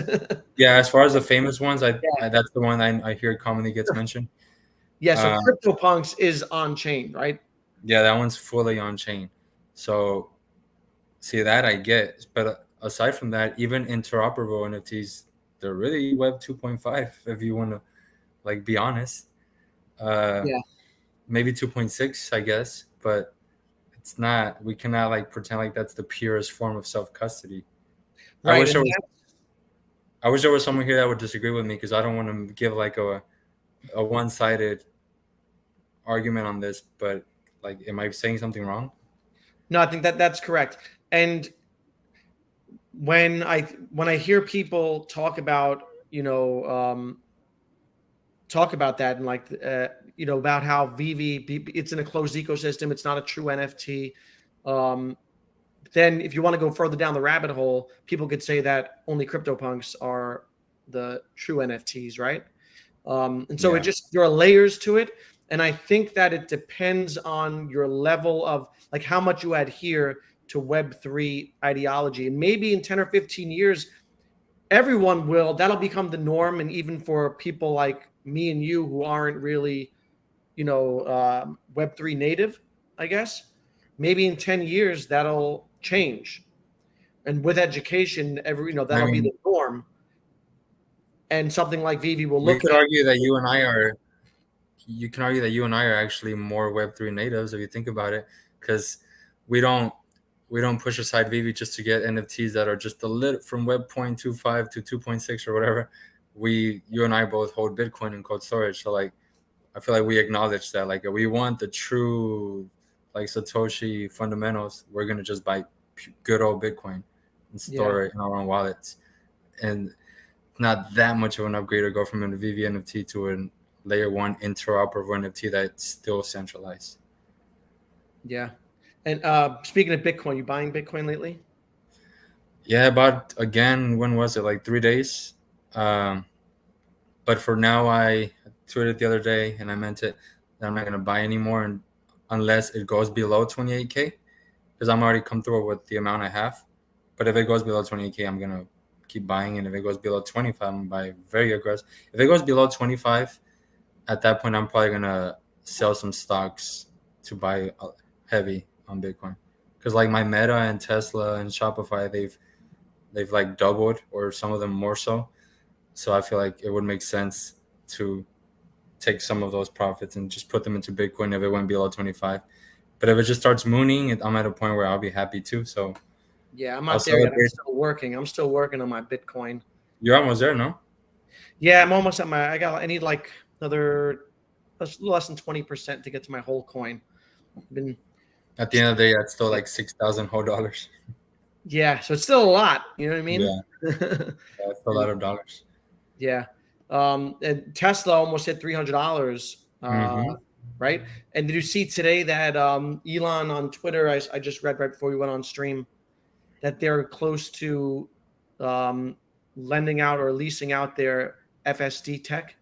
Yeah, as far as the famous ones, that's the one I hear commonly gets mentioned. Yeah, so CryptoPunks is on chain, right? Yeah, that one's fully on chain. So, see, that I get, but aside from that, even interoperable NFTs, they're really Web 2.5 if you want to, like, be honest. Maybe 2.6, I guess, but it's not. We cannot like pretend like that's the purest form of self custody. Right. I wish there was someone here that would disagree with me because I don't want to give like a one-sided argument on this. But like, am I saying something wrong? No, I think that's correct. And when I hear people talk about that and like about how Veve, it's in a closed ecosystem, it's not a true NFT. Then if you want to go further down the rabbit hole, people could say that only CryptoPunks are the true NFTs, right? And so there are layers to it. And I think that it depends on your level of like how much you adhere to Web3 ideology. And maybe in 10 or 15 years, that'll become the norm. And even for people like me and you who aren't really, Web3 native, I guess, maybe in 10 years, that'll change. And with education, that'll be the norm. And something like Veve will look. You can argue that you and I are actually more Web3 natives if you think about it, because we don't push aside Veve just to get NFTs that are just a little from Web 0.25 to 2.6 or whatever. You and I both hold Bitcoin in cold storage, so like I feel like we acknowledge that like if we want the true like Satoshi fundamentals, we're gonna just buy good old Bitcoin and store it in our own wallets, and not that much of an upgrade to go from a Veve NFT to a layer one interoperable NFT that's still centralized. Yeah. And speaking of Bitcoin, you buying Bitcoin lately? Yeah, I bought again. When was it? Like 3 days. But for now, I tweeted the other day, and I meant it, that I'm not going to buy anymore unless it goes below 28K, because I'm already comfortable with the amount I have. But if it goes below 28K, I'm going to keep buying. And if it goes below 25, I'm going to buy very aggressive. If it goes below 25, at that point, I'm probably going to sell some stocks to buy heavy on Bitcoin, because like my Meta and Tesla and Shopify, they've like doubled, or some of them more so. So I feel like it would make sense to take some of those profits and just put them into Bitcoin if it went below 25. But if it just starts mooning, I'm at a point where I'll be happy too. So yeah, I'm not there yet. I'm still working on my Bitcoin. You're almost there, no? Yeah, I'm almost at I need like another less than 20% to get to my whole coin. At the end of the day, that's still like 6,000 whole dollars. Yeah, so it's still a lot. You know what I mean? Yeah, that's a lot of dollars. Yeah. And Tesla almost hit $300 right? And did you see today that Elon on Twitter? I just read right before we went on stream that they're close to um, lending out or leasing out their FSD tech.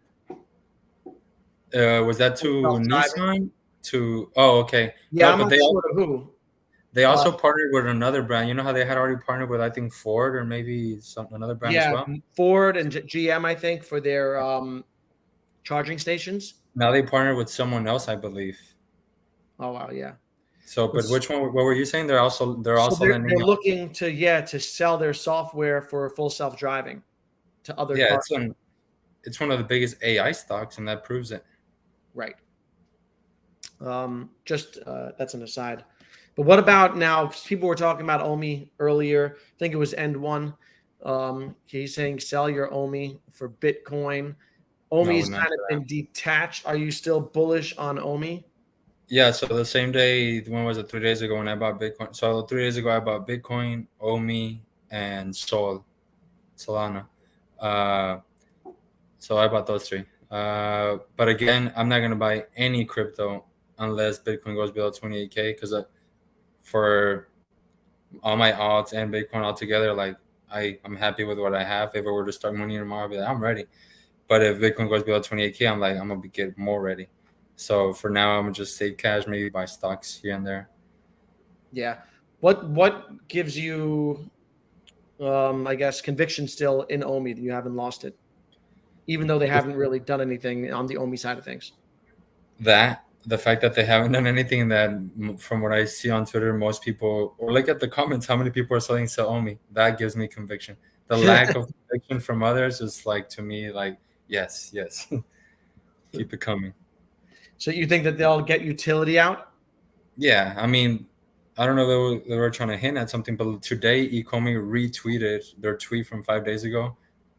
Was that to Self-driving. Nissan? To oh, okay. Yeah, No, I'm but not sure of who. they But also partnered with another brand. You know how they had already partnered with, I think, Ford or maybe another brand as yeah, well. Ford and GM, I think, for their charging stations. Now they partnered with someone else, I believe. Oh wow, yeah. So, but which one? What were you saying? They're So also they're lending out. looking to sell their software for full self driving to other Yeah, cars. it's one of the biggest AI stocks, and that proves it. Right. Just that's an aside. But what about now? People were talking about Omi earlier. I think it was End One. He's saying sell your Omi for Bitcoin. No, Omi's not kind of for been that. detached. Are you still bullish on Omi? Yeah, so the same day, when was it? 3 days ago when I bought Bitcoin. So 3 days ago I bought Bitcoin, Omi, and Solana. Uh, so I bought those three. But again, I'm not gonna buy any crypto unless Bitcoin goes below 28K because for all my alts and Bitcoin all together, like I'm happy with what I have. If I were to start money tomorrow, I'd be like, I'm ready. But if Bitcoin goes below 28K, I'm like, I'm gonna get more ready. So for now, I'm gonna just save cash, maybe buy stocks here and there. Yeah. What gives you, I guess, conviction still in Omi that you haven't lost it, even though they haven't really done anything on the Omi side of things? That the fact that they haven't done anything that, from what I see on Twitter, most people or look at the comments, how many people are selling Xiaomi, that gives me conviction. The lack of conviction from others is like, to me, like, yes, keep it coming. So you think that they'll get utility out? Yeah, I mean, I don't know if they were trying to hint at something, but today Ecomi retweeted their tweet from 5 days ago,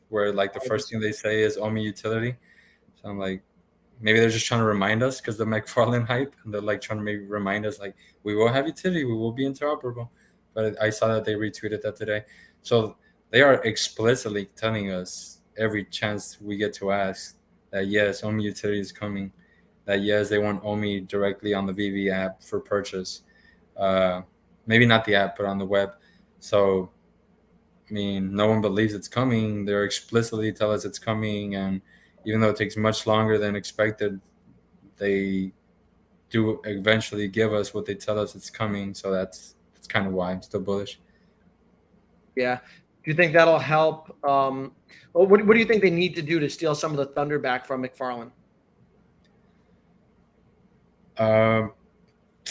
where like the first thing they say is Omi utility. So I'm like, maybe they're just trying to remind us because the Mcfarlane hype, and they're like trying to maybe remind us like we will have utility, we will be interoperable. But I saw that they retweeted that today, so they are explicitly telling us every chance we get to ask that yes, Omi utility is coming. That yes, they want Omi directly on the Veve app for purchase. Uh, Maybe not the app, but on the web. So I mean, no one believes it's coming. They're explicitly tell us it's coming, and even though it takes much longer than expected, they do eventually give us what they tell us it's coming. So that's kind of why I'm still bullish. Yeah. Do you think that'll help? Well, what do you think they need to do to steal some of the thunder back from Mcfarlane? Um,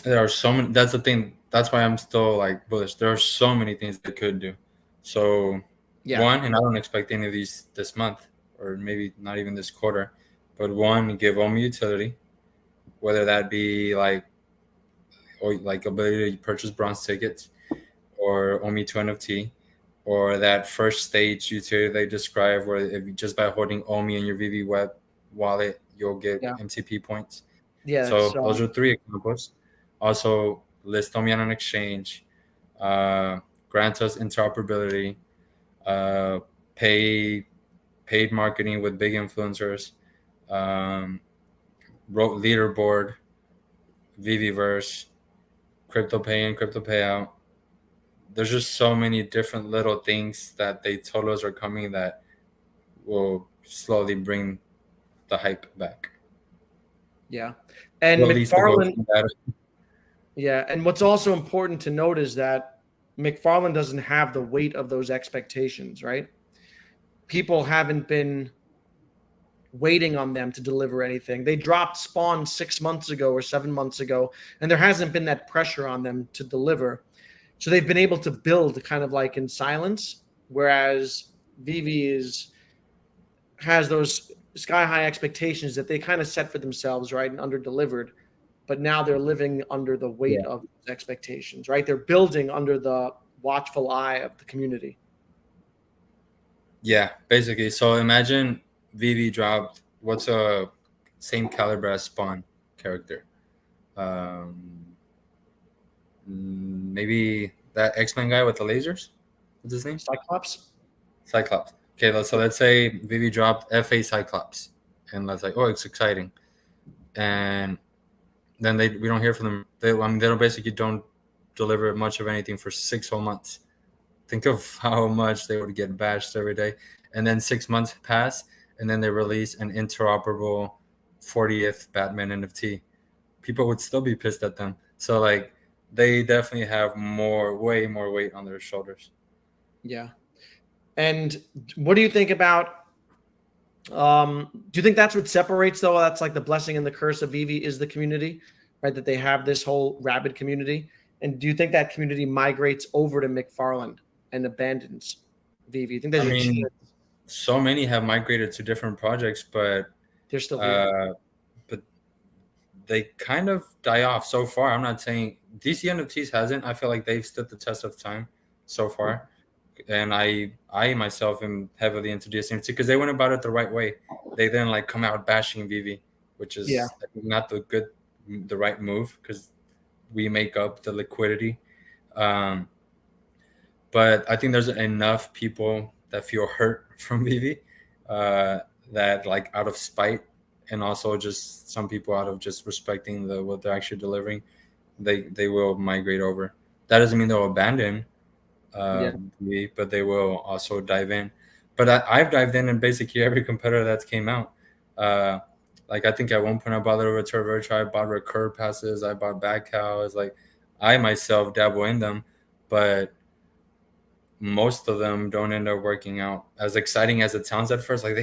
there are so many. That's the thing. That's why I'm still like bullish. There are so many things they could do. So Yeah. one, and I don't expect any of these this month, or maybe not even this quarter. But one, give Omi utility, whether that be like or like ability to purchase bronze tickets or Omi to NFT, or that first stage utility they describe where if you just by holding Omi in your Veve web wallet, you'll get Yeah. MTP points. Yeah. So those So are three examples. Also, list Omi on an exchange, uh, grant us interoperability, uh, pay paid marketing with big influencers, um, wrote leaderboard, Viviverse, crypto pay in, crypto payout. There's just so many different little things that they told us are coming that will slowly bring the hype back. yeah. Or And at least the growth McFarlane, in that. yeah. And what's also important to note is that McFarlane doesn't have the weight of those expectations, right? People haven't been waiting on them to deliver anything. They dropped Spawn 6 months ago or 7 months ago, and there hasn't been that pressure on them to deliver. So they've been able to build kind of like in silence, whereas Vivi has those sky high expectations that they kind of set for themselves, right, and under delivered. But now they're living under the weight Yeah. of those expectations, right? They're building under the watchful eye of the community. Yeah, basically. So imagine Vivi dropped what's a same caliber as Spawn character. Um, Maybe that X-Men guy with the lasers. What's his name? Cyclops. Cyclops. Okay, so let's say Vivi dropped FA Cyclops, and let's like, oh, it's exciting. And Then we don't hear from them. They don't basically don't deliver much of anything for 6 whole months. Think of how much they would get bashed every day. And then 6 months pass, and then they release an interoperable 40th Batman NFT. People would still be pissed at them. So like they definitely have way more weight on their shoulders. Yeah. And what do you think about? Do you think that's what separates, though? That's like the blessing and the curse of Veve is the community, right? That they have this whole rabid community. And do you think that community migrates over to Mcfarlane and abandons Veve? You think there's I a chance mean, so many have migrated to different projects, but they're still Veve? but they kind of die off so far. I'm not saying DC NFTs hasn't. I feel like they've stood the test of time so far. And I myself am heavily into DC NFT because they went about it the right way. They didn't like come out bashing Veve, which is not the right move because we make up the liquidity. But I think there's enough people that feel hurt from Veve that like out of spite, and also just some people out of just respecting what they're actually delivering, they will migrate over. That doesn't mean they'll abandon Veve, but they will also dive in. But I've dived in basically every competitor that's came out. Like I think at one point I bought Little Return Virtual, I bought Recur passes, I bought Bad Cows. Like I myself dabble in them, but most of them don't end up working out as exciting as it sounds at first. Like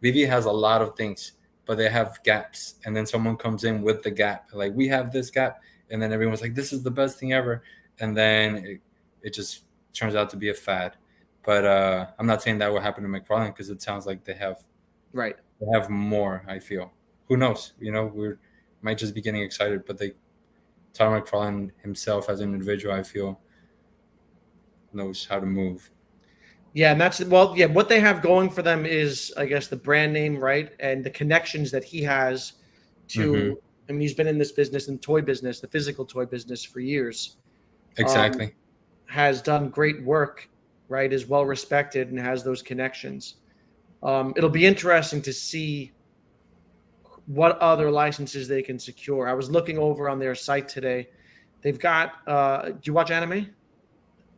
Veve has a lot of things, but they have gaps, and then someone comes in with the gap, like we have this gap, and then everyone's like, this is the best thing ever, and then it just turns out to be a fad. But I'm not saying that will happen to Mcfarlane because it sounds like they have more. I feel, who knows, we might just be getting excited, but Todd McFarlane himself as an individual, I feel, knows how to move. Yeah, and what they have going for them is, I guess, the brand name, right? And the connections that he has to, I mean, he's been in this business, in the toy business, the physical toy business for years. Exactly. Has done great work, right? Is well respected and has those connections. It'll be interesting to see what other licenses they can secure. I was looking over on their site today. They've got, do you watch anime?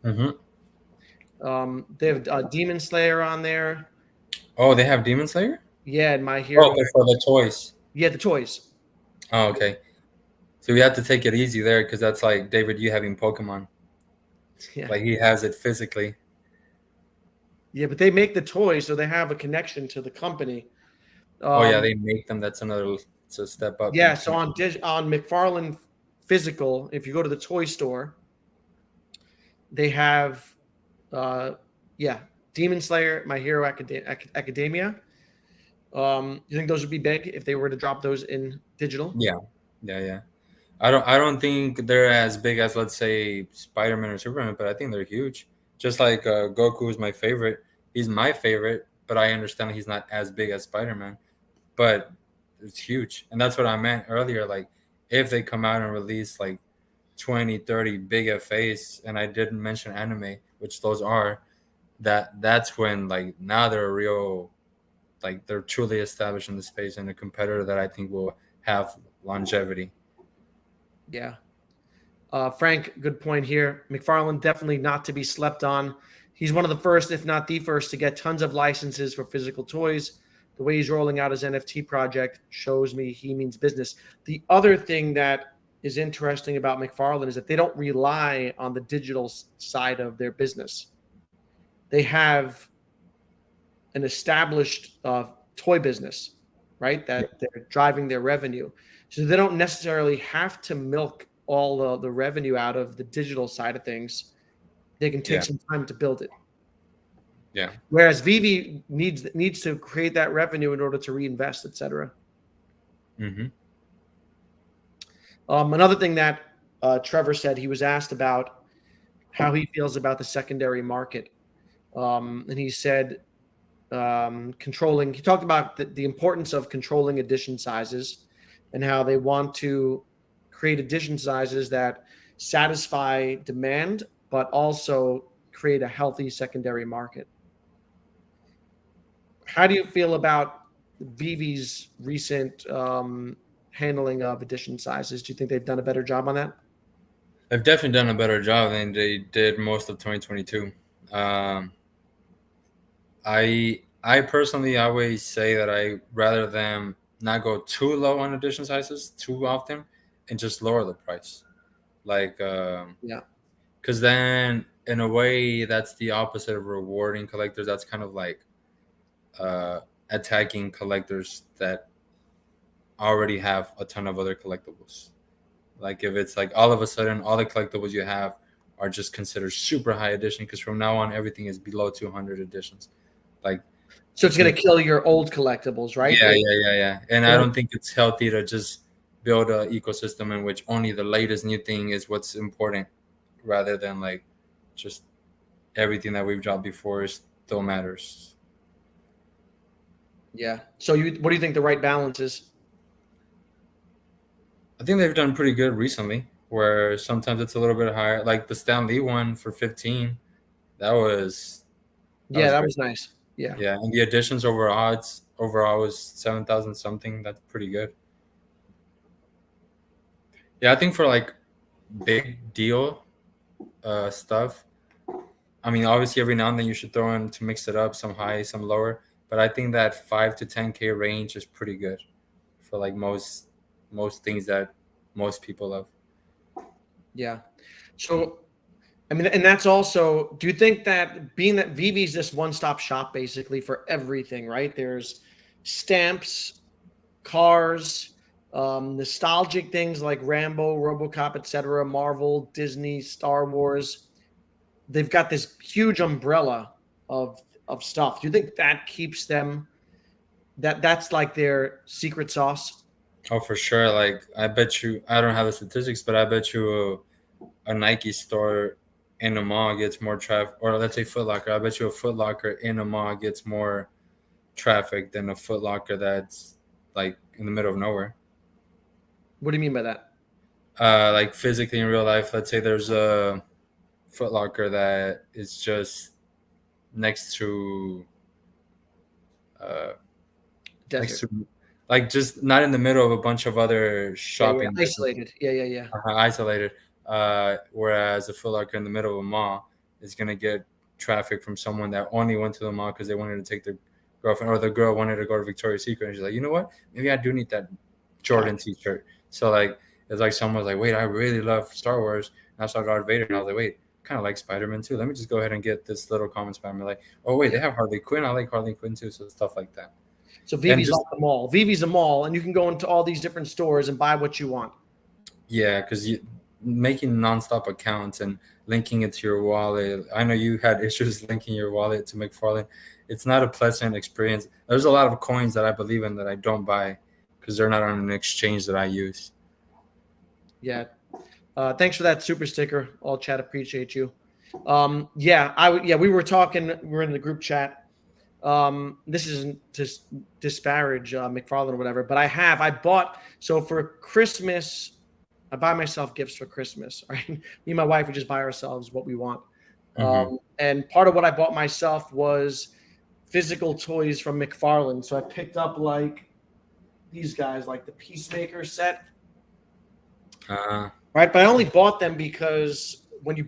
They have Demon Slayer on there. Oh, they have Demon Slayer? Yeah, and My Hero. Oh, okay, for the toys. Yeah, the toys. Oh, okay. So we have to take it easy there because that's like David, you having Pokemon. Yeah. Like he has it physically. Yeah, but they make the toys, so they have a connection to the company. Oh yeah, they make them. That's it's a step up. Yeah, so on Mcfarlane Physical, if you go to the toy store, they have, Demon Slayer, My Hero Academia. You think those would be big if they were to drop those in digital? Yeah. I don't think they're as big as, let's say, Spider-Man or Superman, but I think they're huge. Just like Goku is my favorite. He's my favorite, but I understand he's not as big as Spider-Man. But it's huge. And that's what I meant earlier. Like, if they come out and release like 20, 30 big FAs, and I didn't mention anime, which those are, that's when, like, now they're a real, like, they're truly established in the space and a competitor that I think will have longevity. Yeah. Frank, good point here. Mcfarlane definitely not to be slept on. He's one of the first, if not the first, to get tons of licenses for physical toys. The way he's rolling out his NFT project shows me he means business. The other thing that is interesting about Mcfarlane is that they don't rely on the digital side of their business. They have an established toy business, right? That they're driving their revenue. So they don't necessarily have to milk all the revenue out of the digital side of things. They can take some time to build it. Yeah. Whereas Veve needs to create that revenue in order to reinvest, et cetera. Another thing that Trevor said, he was asked about how he feels about the secondary market. And he said, he talked about the importance of controlling edition sizes and how they want to create edition sizes that satisfy demand, but also create a healthy secondary market. How do you feel about Veve's recent handling of edition sizes? Do you think they've done a better job on that? They've definitely done a better job than they did most of 2022. I personally always say that I rather them not go too low on edition sizes too often and just lower the price. Like, Yeah. because then in a way that's the opposite of rewarding collectors. That's kind of like attacking collectors that already have a ton of other collectibles. Like if it's like all of a sudden all the collectibles you have are just considered super high edition, because from now on everything is below 200 editions. Like, So it's going to kill your old collectibles, right? yeah. And I don't think it's healthy to just build an ecosystem in which only the latest new thing is what's important, rather than like just everything that we've dropped before still matters. Yeah. So what do you think the right balance is? I think they've done pretty good recently, where sometimes it's a little bit higher. Like the Stan Lee one for 15, that was That great. was nice. Yeah. Yeah, and the additions overall was 7,000 something. That's pretty good. Yeah, I think for like big deal stuff, I mean, obviously every now and then you should throw in to mix it up, some high, some lower. But I think that 5 to 10K range is pretty good for like most things that most people love. Yeah. So, I mean, and that's also, do you think that being that Veve's this one-stop shop basically for everything, right? There's stamps, cars, nostalgic things like Rambo, RoboCop, etc., Marvel, Disney, Star Wars. They've got this huge umbrella of stuff. Do you think that keeps them, that's like their secret sauce? Oh, for sure. Like, I bet you, I don't have the statistics, but I bet you a Nike store in a mall gets more traffic, or let's say Foot Locker. I bet you a Foot Locker in a mall gets more traffic than a Foot Locker that's like in the middle of nowhere. What do you mean by that? Like physically in real life, let's say there's a Foot Locker that is just next to, next to, like just not in the middle of a bunch of other shopping. Yeah, isolated. Yeah. Isolated. Whereas a Foot Locker in the middle of a mall is gonna get traffic from someone that only went to the mall because they wanted to take their girlfriend, or the girl wanted to go to Victoria's Secret, and she's like, you know what? Maybe I do need that Jordan T-shirt. So like, it's like someone's like, wait, I really love Star Wars, and I saw Darth Vader, and I was like, wait, kind of like Spider-Man too. Let me just go ahead and get this little common Spider-Man. Like, oh wait, they have Harley Quinn. I like Harley Quinn too. So stuff like that. So Veve's off the mall. Veve's a mall, and you can go into all these different stores and buy what you want. Yeah, because making nonstop accounts and linking it to your wallet. I know you had issues linking your wallet to Mcfarlane. It's not a pleasant experience. There's a lot of coins that I believe in that I don't buy because they're not on an exchange that I use. Yeah. Thanks for that super sticker. All chat appreciate you. We were talking. We're in the group chat. This isn't to disparage Mcfarlane or whatever, but I bought. So for Christmas, I buy myself gifts for Christmas. Right? Me and my wife, we just buy ourselves what we want. Mm-hmm. And part of what I bought myself was physical toys from Mcfarlane. So I picked up like these guys, like the Peacemaker set. Right, but I only bought them because when you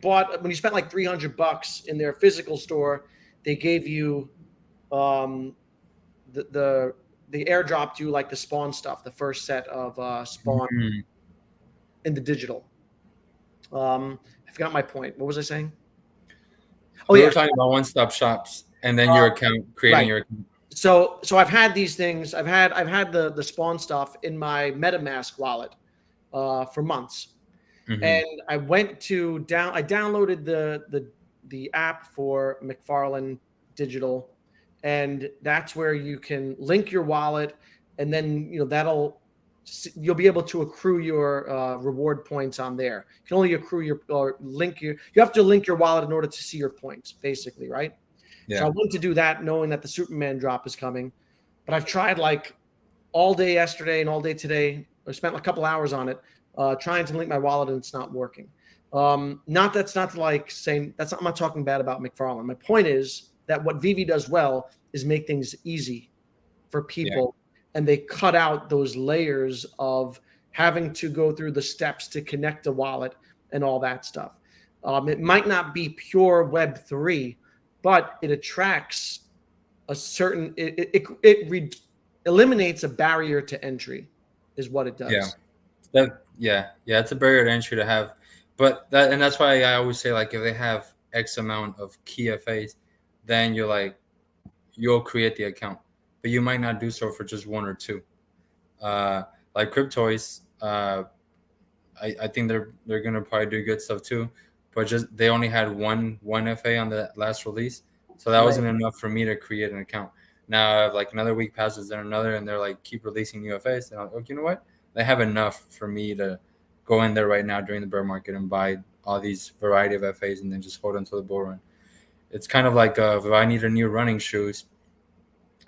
spent like $300 in their physical store, they gave you the airdropped you like the Spawn stuff, the first set of Spawn in the digital. I forgot my point. What was I saying? Oh, we were talking about one-stop shops and then your account, creating your account. So I've had these things. I've had the Spawn stuff in my MetaMask wallet for months. Mm-hmm. And I went to I downloaded the app for Mcfarlane Digital, and that's where you can link your wallet, and then you'll be able to accrue your reward points on there. You can only accrue you have to link your wallet in order to see your points, basically, right? Yeah. So I went to do that knowing that the Superman drop is coming, but I've tried like all day yesterday and all day today. I spent a couple hours on it. Trying to link my wallet, and it's not working. I'm not talking bad about Mcfarlane. My point is that what Veve does well is make things easy for people and they cut out those layers of having to go through the steps to connect a wallet and all that stuff. It might not be pure Web3, but it attracts a certain, eliminates a barrier to entry, is what it Yeah. does. It's a barrier to entry to have, but that's why I always say, like, if they have X amount of key FAs, then you'll create the account, but you might not do so for just one or two. Like Cryptoys, I think they're gonna probably do good stuff too, but just they only had one FA on the last release, so that wasn't enough for me to create an account. Now, if like another week passes, then another, and they're like keep releasing new FAs, and I'm like, you know what? They have enough for me to go in there right now during the bear market and buy all these variety of FAs and then just hold until the bull run. It's kind of like if I need a new running shoes,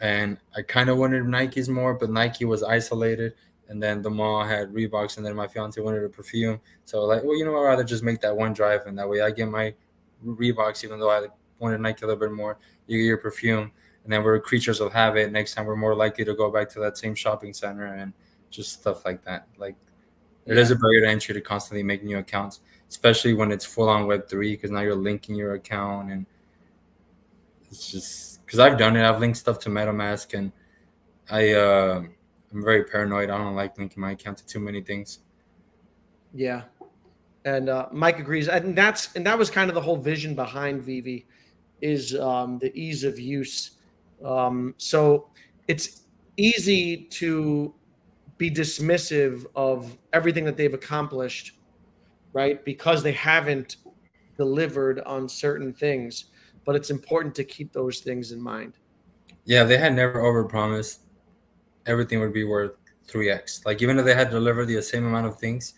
and I kind of wanted Nikes more, but Nike was isolated, and then the mall had Reeboks, and then my fiance wanted a perfume. So like, well, you know, I'd rather just make that one drive, and that way I get my Reeboks, even though I wanted Nike a little bit more. You get your perfume, and then we're creatures of habit. Next time, we're more likely to go back to that same shopping center and just stuff like that. Like, it is a barrier to entry to constantly make new accounts, especially when it's full on Web3, because now you're linking your account, and it's just because I've done it. I've linked stuff to MetaMask, and I'm very paranoid. I don't like linking my account to too many things. Yeah, and Mike agrees, and that was kind of the whole vision behind Veve, is the ease of use. So it's easy to be dismissive of everything that they've accomplished, right? Because they haven't delivered on certain things, but it's important to keep those things in mind. Yeah, they had never overpromised everything would be worth 3x. Like, even if they had delivered the same amount of things,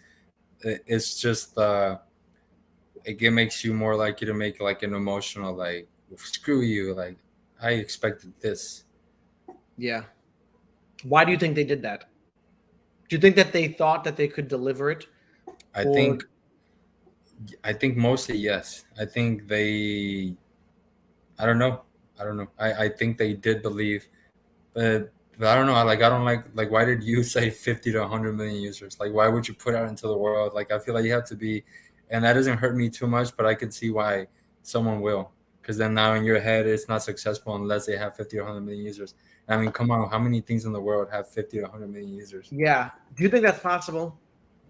it's just it makes you more likely to make like an emotional, like, screw you, like, I expected this. Yeah. Why do you think they did that? Do you think that they thought that they could deliver it? I think mostly yes. I think I don't know. I think they did believe, but I don't know. I don't like why did you say 50 to 100 million users? Like, why would you put out into the world? Like, I feel like you have to be, and that doesn't hurt me too much, but I could see why someone will, because then now in your head it's not successful unless they have 50 to 100 million users. I mean, come on, how many things in the world have 50 to 100 million users? Yeah. Do you think that's possible?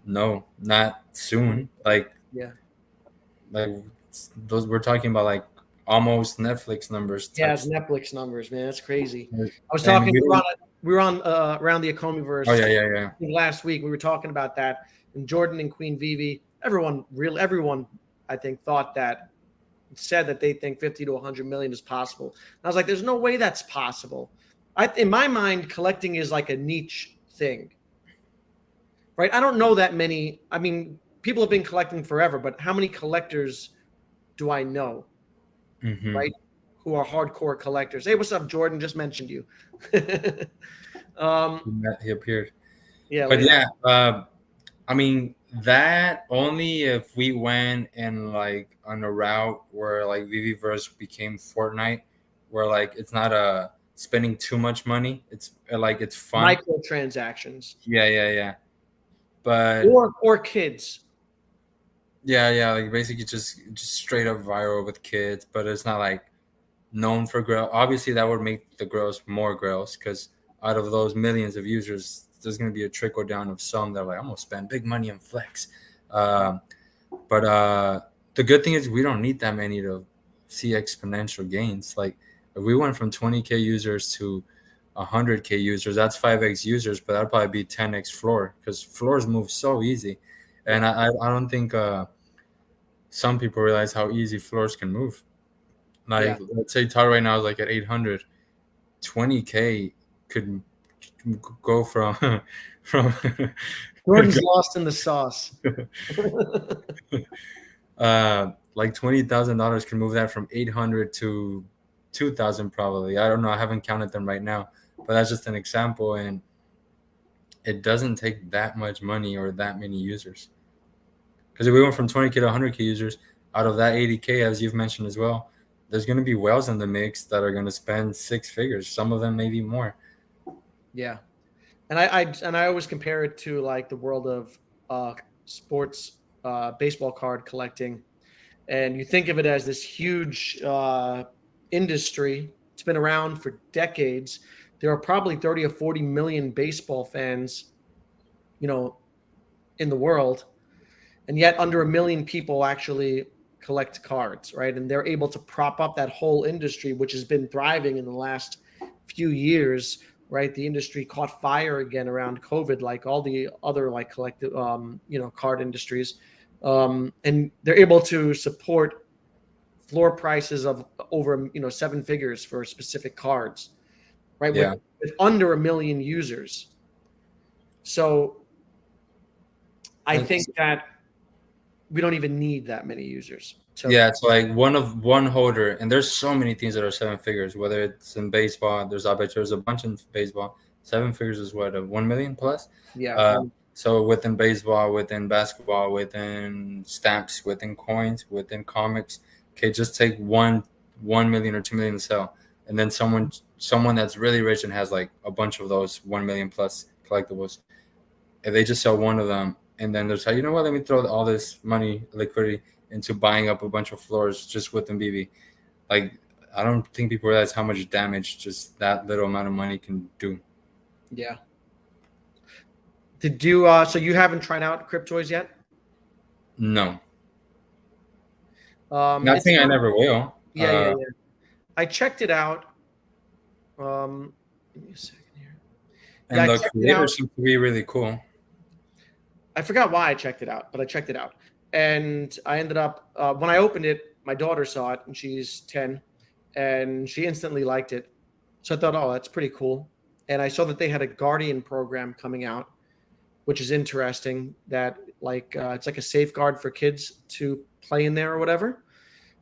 No, not soon. Like those, we're talking about like almost Netflix numbers. Yeah, it's Netflix numbers, man. That's crazy. I was And talking. We were on around the Acomiverse. Oh yeah. Last week we were talking about that, and Jordan and Queen Veve. Everyone, I think, thought that, said that they think 50 to 100 million is possible. And I was like, there's no way that's possible. In my mind, collecting is like a niche thing, right? I don't know that many. I mean, people have been collecting forever, but how many collectors do I know? Mm-hmm. Right? Who are hardcore collectors. Hey, what's up, Jordan? Just mentioned you. He appeared. Yeah. But yeah, I mean, that only if we went and like on a route where like Veveverse became Fortnite, where like it's not spending too much money. It's like it's fun. Microtransactions. Yeah. But or kids. Yeah, like basically just straight up viral with kids, but it's not like known for grail. Obviously, that would make the grails more grails, because out of those millions of users, there's going to be a trickle down of some that are like, I'm going to spend big money on flex. But the good thing is we don't need that many to see exponential gains. Like, if we went from 20K users to 100K users, that's 5x users, but that'd probably be 10x floor, because floors move so easy. And I don't think some people realize how easy floors can move. Like, let's say Tar right now is like at 800, 20K could go from Jordan's lost in the sauce. Like $20,000 can move that from 800 to 2,000 probably. I don't know. I haven't counted them right now, but that's just an example, and it doesn't take that much money or that many users. Because if we went from 20K to 100K users, out of that 80K, as you've mentioned as well, there's going to be whales in the mix that are going to spend six figures. Some of them maybe more. Yeah. And I always compare it to like the world of sports baseball card collecting, and you think of it as this huge industry. It's been around for decades. There are probably 30 or 40 million baseball fans, you know, in the world, and yet under a million people actually collect cards, right? And they're able to prop up that whole industry, which has been thriving in the last few years, right? The industry caught fire again around COVID, like all the other like collective, card industries, and they're able to support floor prices of over seven figures for specific cards, right? Yeah. With under a million users. So I think It's, that we don't even need that many users. So yeah, it's like one holder, and there's so many things that are seven figures. Whether it's in baseball, I bet there's a bunch in baseball. Seven figures is what, a 1 million plus. yeah, Uh, so within baseball, within basketball, within stamps, within coins, within comics. Okay, just take 1 million or 2 million to sell, and then someone that's really rich and has like a bunch of those 1 million plus collectibles. If they just sell one of them, and then they're like, you know what, let me throw all this money liquidity into buying up a bunch of floors just within BB. Like, I don't think people realize how much damage just that little amount of money can do. yeah. Did you so you haven't tried out Cryptoys yet? No, not It's saying I fun. never will. Yeah. I checked it out. Give me a second here. Yeah, And I the checked it out. creators seem to be really cool. I forgot why I checked it out, but I checked it out, and I ended up when I opened it, my daughter saw it, and she's 10, and she instantly liked it. So I thought, oh, that's pretty cool. And I saw that they had a Guardian program coming out, which is interesting. That like it's like a safeguard for kids to play in there or whatever.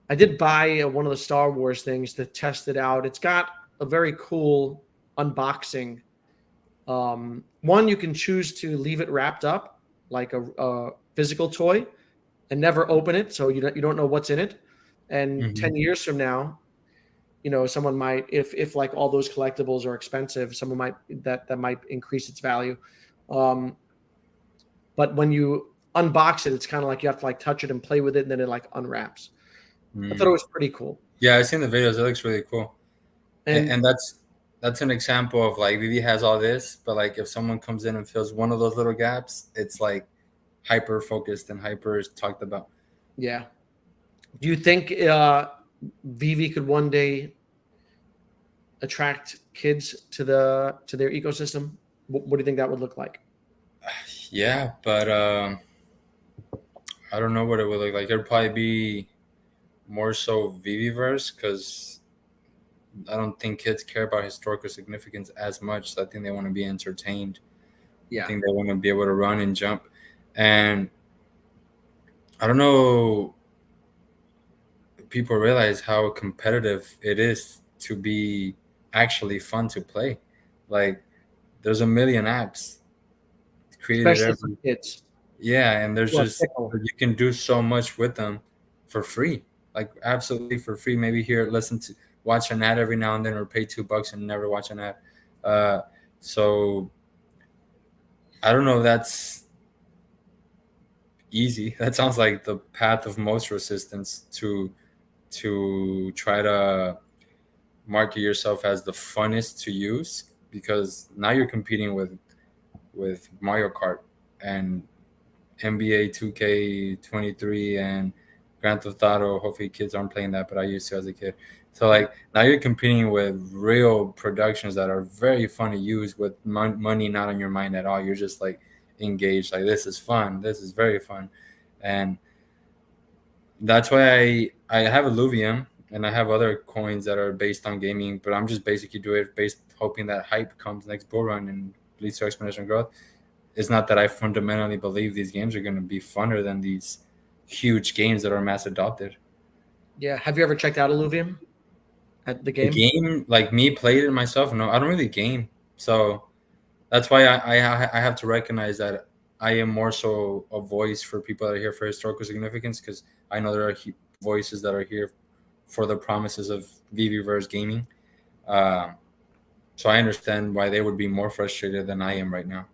I did buy one of the Star Wars things to test it out. It's got a very cool unboxing. One, you can choose to leave it wrapped up like a physical toy and never open it, so you don't know what's in it. And Hmm. 10 years from now, someone might, if like all those collectibles are expensive, someone might that might increase its value. Um, but when you unbox it, it's kind of like you have to like touch it and play with it, and then it like unwraps. I thought it was pretty cool. Yeah, I've seen the videos. It looks really cool. And, And and that's an example of like Vivi has all this, but like if someone comes in and fills one of those little gaps, it's like hyper focused and hyper talked about. yeah, do you think Vivi could one day attract kids to their ecosystem? What do you think that would look like? Yeah, but I don't know what it would look like. It'd probably be more so Viviverse because I don't think kids care about historical significance as much. So I think they want to be entertained. I Yeah, think they want to be able to run and jump. And I don't know, people realize how competitive it is to be actually fun to play. Like, there's a million apps created especially for every. kids. Yeah, and there's Well, just fickle. you can do so much with them for free, like absolutely for free. Maybe here, watch an ad every now and then, or pay $2 and never watch an ad. Uh, so I don't know if that's easy. That sounds like the path of most resistance to try to market yourself as the funnest to use, because now you're competing with Mario Kart and NBA 2K23 and Grand Theft Auto. Hopefully, kids aren't playing that, but I used to as a kid. So, like, now you're competing with real productions that are very fun to use with money not on your mind at all. You're just like engaged. Like, this is fun. This is very fun, and that's why I have Illuvium and I have other coins that are based on gaming. But I'm just basically doing it based hoping that hype comes next bull run and leads to exponential growth. It's not that I fundamentally believe these games are going to be funner than these huge games that are mass adopted. Yeah. Have you ever checked out Illuvium at the The game? game, like me, played it myself. No, I don't really game, so that's why I have to recognize that I am more so a voice for people that are here for historical significance, because I know there are voices that are here for the promises of VV versus gaming. Um, So I understand why they would be more frustrated than I am right now.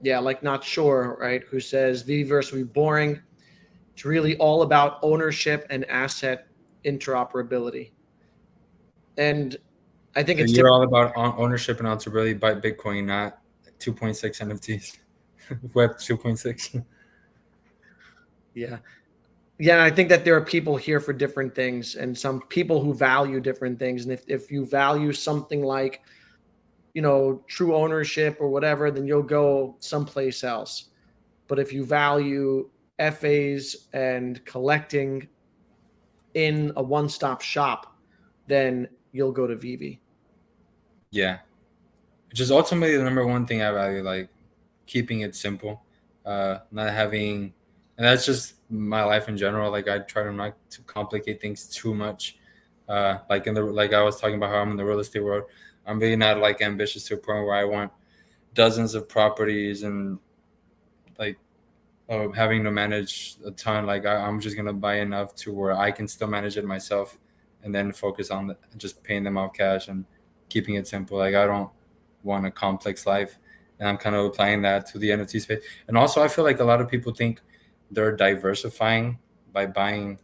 Yeah, like Not Sure, right? Who says Viverse will be boring. It's really all about ownership and asset interoperability. And I think So it's you're different. all about ownership and answerability by Bitcoin, not 2.6 NFTs, Web 2.6. Yeah. Yeah, and I think that there are people here for different things and some people who value different things. And if you value something like, true ownership or whatever, then you'll go someplace else. But if you value FAs and collecting in a one-stop shop, then you'll go to Veve. Yeah, which is ultimately the number one thing I value, like keeping it simple, not having, and that's just my life in general. Like I try to not to complicate things too much. Like I was talking about how I'm in the real estate world. I'm really not like ambitious to a point where I want dozens of properties and like having to manage a ton. Like I'm just gonna buy enough to where I can still manage it myself, and then focus on just paying them off cash and keeping it simple. Like I don't want a complex life, and I'm kind of applying that to the NFT space. And also, I feel like a lot of people think they're diversifying by buying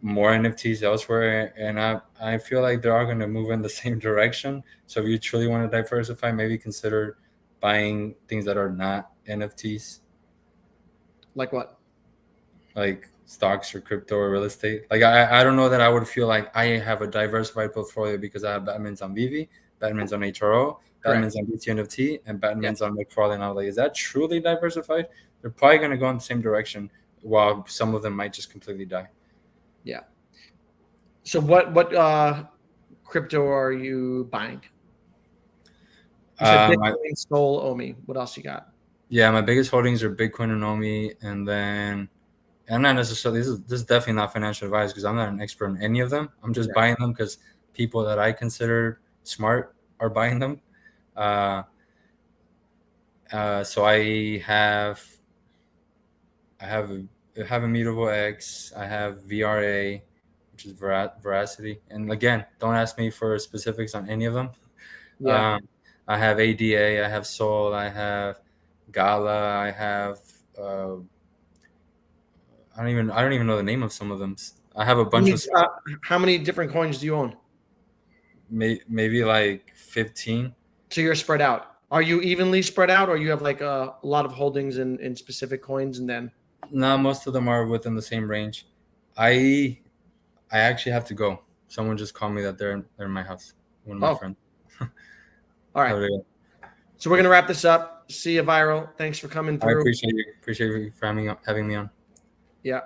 more NFTs elsewhere, and I feel like they are going to move in the same direction. So if you truly want to diversify, maybe consider buying things that are not NFTs, Like what? like stocks or crypto or real estate. Like I don't know that I would feel like I have a diversified portfolio because I have Batman's on Veve, Batman's on HRO, Batman's Correct. on BTNFT, and Yeah. Batman's on Mcfarlane. I was like, is that truly diversified? They're probably going to go in the same direction, while some of them might just completely die. Yeah. So what crypto are you buying? You said My Bitcoin, Sol, Omi. What else you got? Yeah, my biggest holdings are Bitcoin and Omi, and then I'm not necessarily this is definitely not financial advice because I'm not an expert in any of them. I'm just Yeah. buying them because people that I consider smart are buying them. Uh, so I have Immutable X, I have VRA, which is Veracity, and again, don't ask me for specifics on any of them. Yeah. Um, I have ADA, I have Sol, I have Gala, I have. I don't even know the name of some of them. I have a How bunch many, of uh, how many different coins do you own? maybe like 15. So you're spread out. Are you evenly spread out, or you have like a lot of holdings in specific coins, and then? No, most of them are within the same range. I I actually have to go. Someone just called me that they're in my house. One of my Oh, friends. all right. Have a good one. So we're gonna wrap this up. See you, Viral. Thanks for coming I through. appreciate you for having me on. Yeah.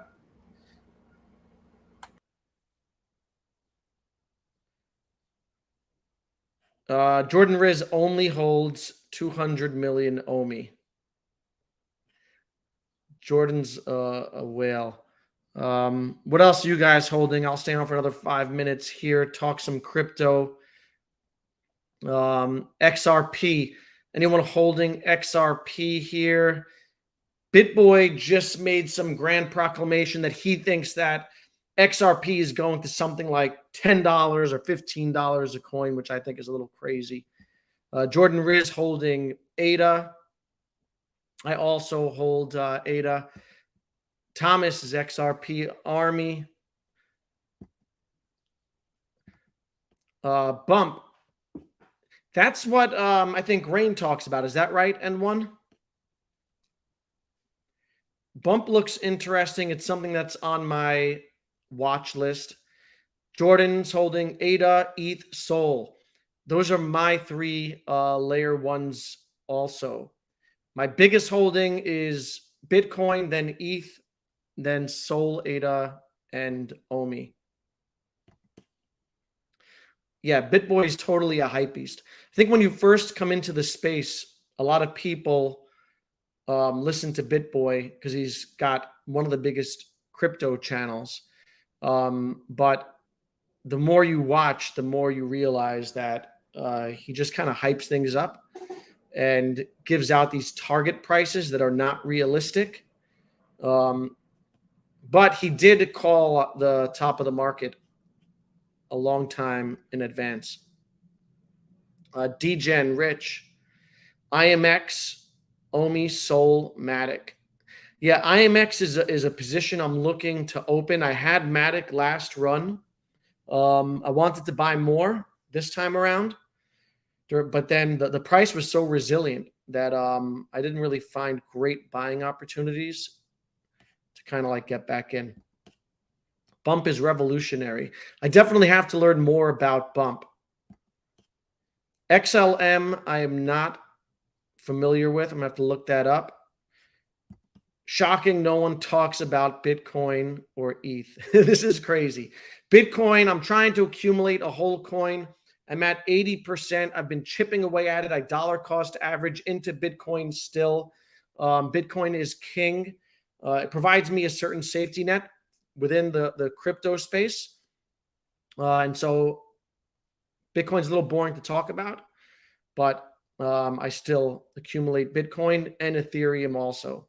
Jordan Riz only holds 200 million Omi. Jordan's a whale. What else are you guys holding? I'll stay on for another 5 minutes here. Talk some crypto. XRP. Anyone holding XRP here? BitBoy just made some grand proclamation that he thinks that XRP is going to something like $10 or $15 a coin, which I think is a little crazy. Jordan Riz holding ADA. I also hold ADA. Thomas is XRP Army. Bump. That's what I think Rain talks about. Is that right, N1? Bump looks interesting. It's something that's on my watch list. Jordan's holding ADA, ETH, Sol. Those are my three layer ones also. My biggest holding is Bitcoin, then ETH, then Sol, ADA, and Omi. Yeah, BitBoy is totally a hype beast. I think when you first come into the space, a lot of people listen to BitBoy because he's got one of the biggest crypto channels. But the more you watch, the more you realize that he just kind of hypes things up and gives out these target prices that are not realistic. But he did call the top of the market a long time in advance. DGen, Rich, IMX, Omi, Sol, Matic. Yeah, IMX is a position I'm looking to open. I had Matic last run. I wanted to buy more this time around, but then the price was so resilient that I didn't really find great buying opportunities to kind of like get back in. Bump is revolutionary. I definitely have to learn more about Bump. XLM, I am not familiar with. I'm going to have to look that up. Shocking, no one talks about Bitcoin or ETH. This is crazy. Bitcoin, I'm trying to accumulate a whole coin. I'm at 80%. I've been chipping away at it. I dollar cost average into Bitcoin still. Bitcoin is king. It provides me a certain safety net within the crypto space. And so Bitcoin's a little boring to talk about, but I still accumulate Bitcoin and Ethereum also.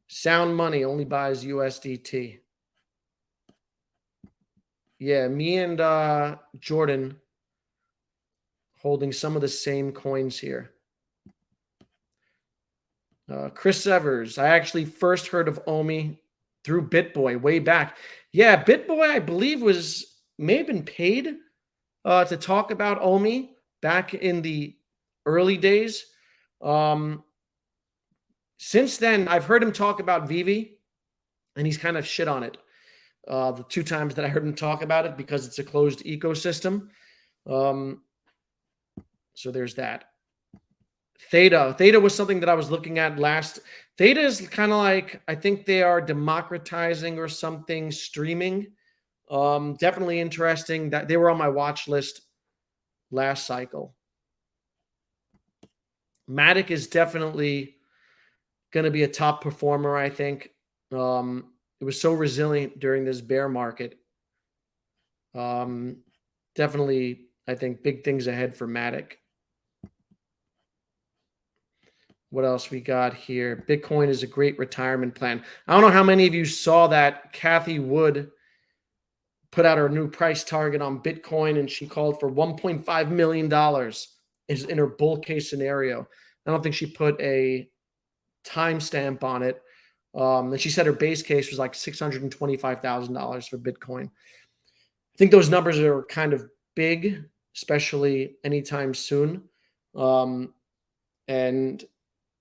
Sound Money only buys USDT. Yeah, me and Jordan holding some of the same coins here. Chris Evers, I actually first heard of Omi through BitBoy way back. Yeah, BitBoy, I believe, may have been paid to talk about Omi back in the early days. Since then, I've heard him talk about Veve, and he's kind of shit on it. The 2 times that I heard him talk about it, because it's a closed ecosystem. So there's that. Theta was something that I was looking at last. Theta is kind of like, I think they are democratizing or something streaming. Definitely interesting. That they were on my watch list last cycle. Matic is definitely going to be a top performer, I think. It was so resilient during this bear market. Definitely, I think big things ahead for Matic. What else we got here? Bitcoin is a great retirement plan. I don't know how many of you saw that Cathie Wood put out her new price target on Bitcoin, and she called for $1.5 million is in her bull case scenario. I don't think she put a timestamp on it. And she said her base case was like $625,000 for Bitcoin. I think those numbers are kind of big, especially anytime soon. And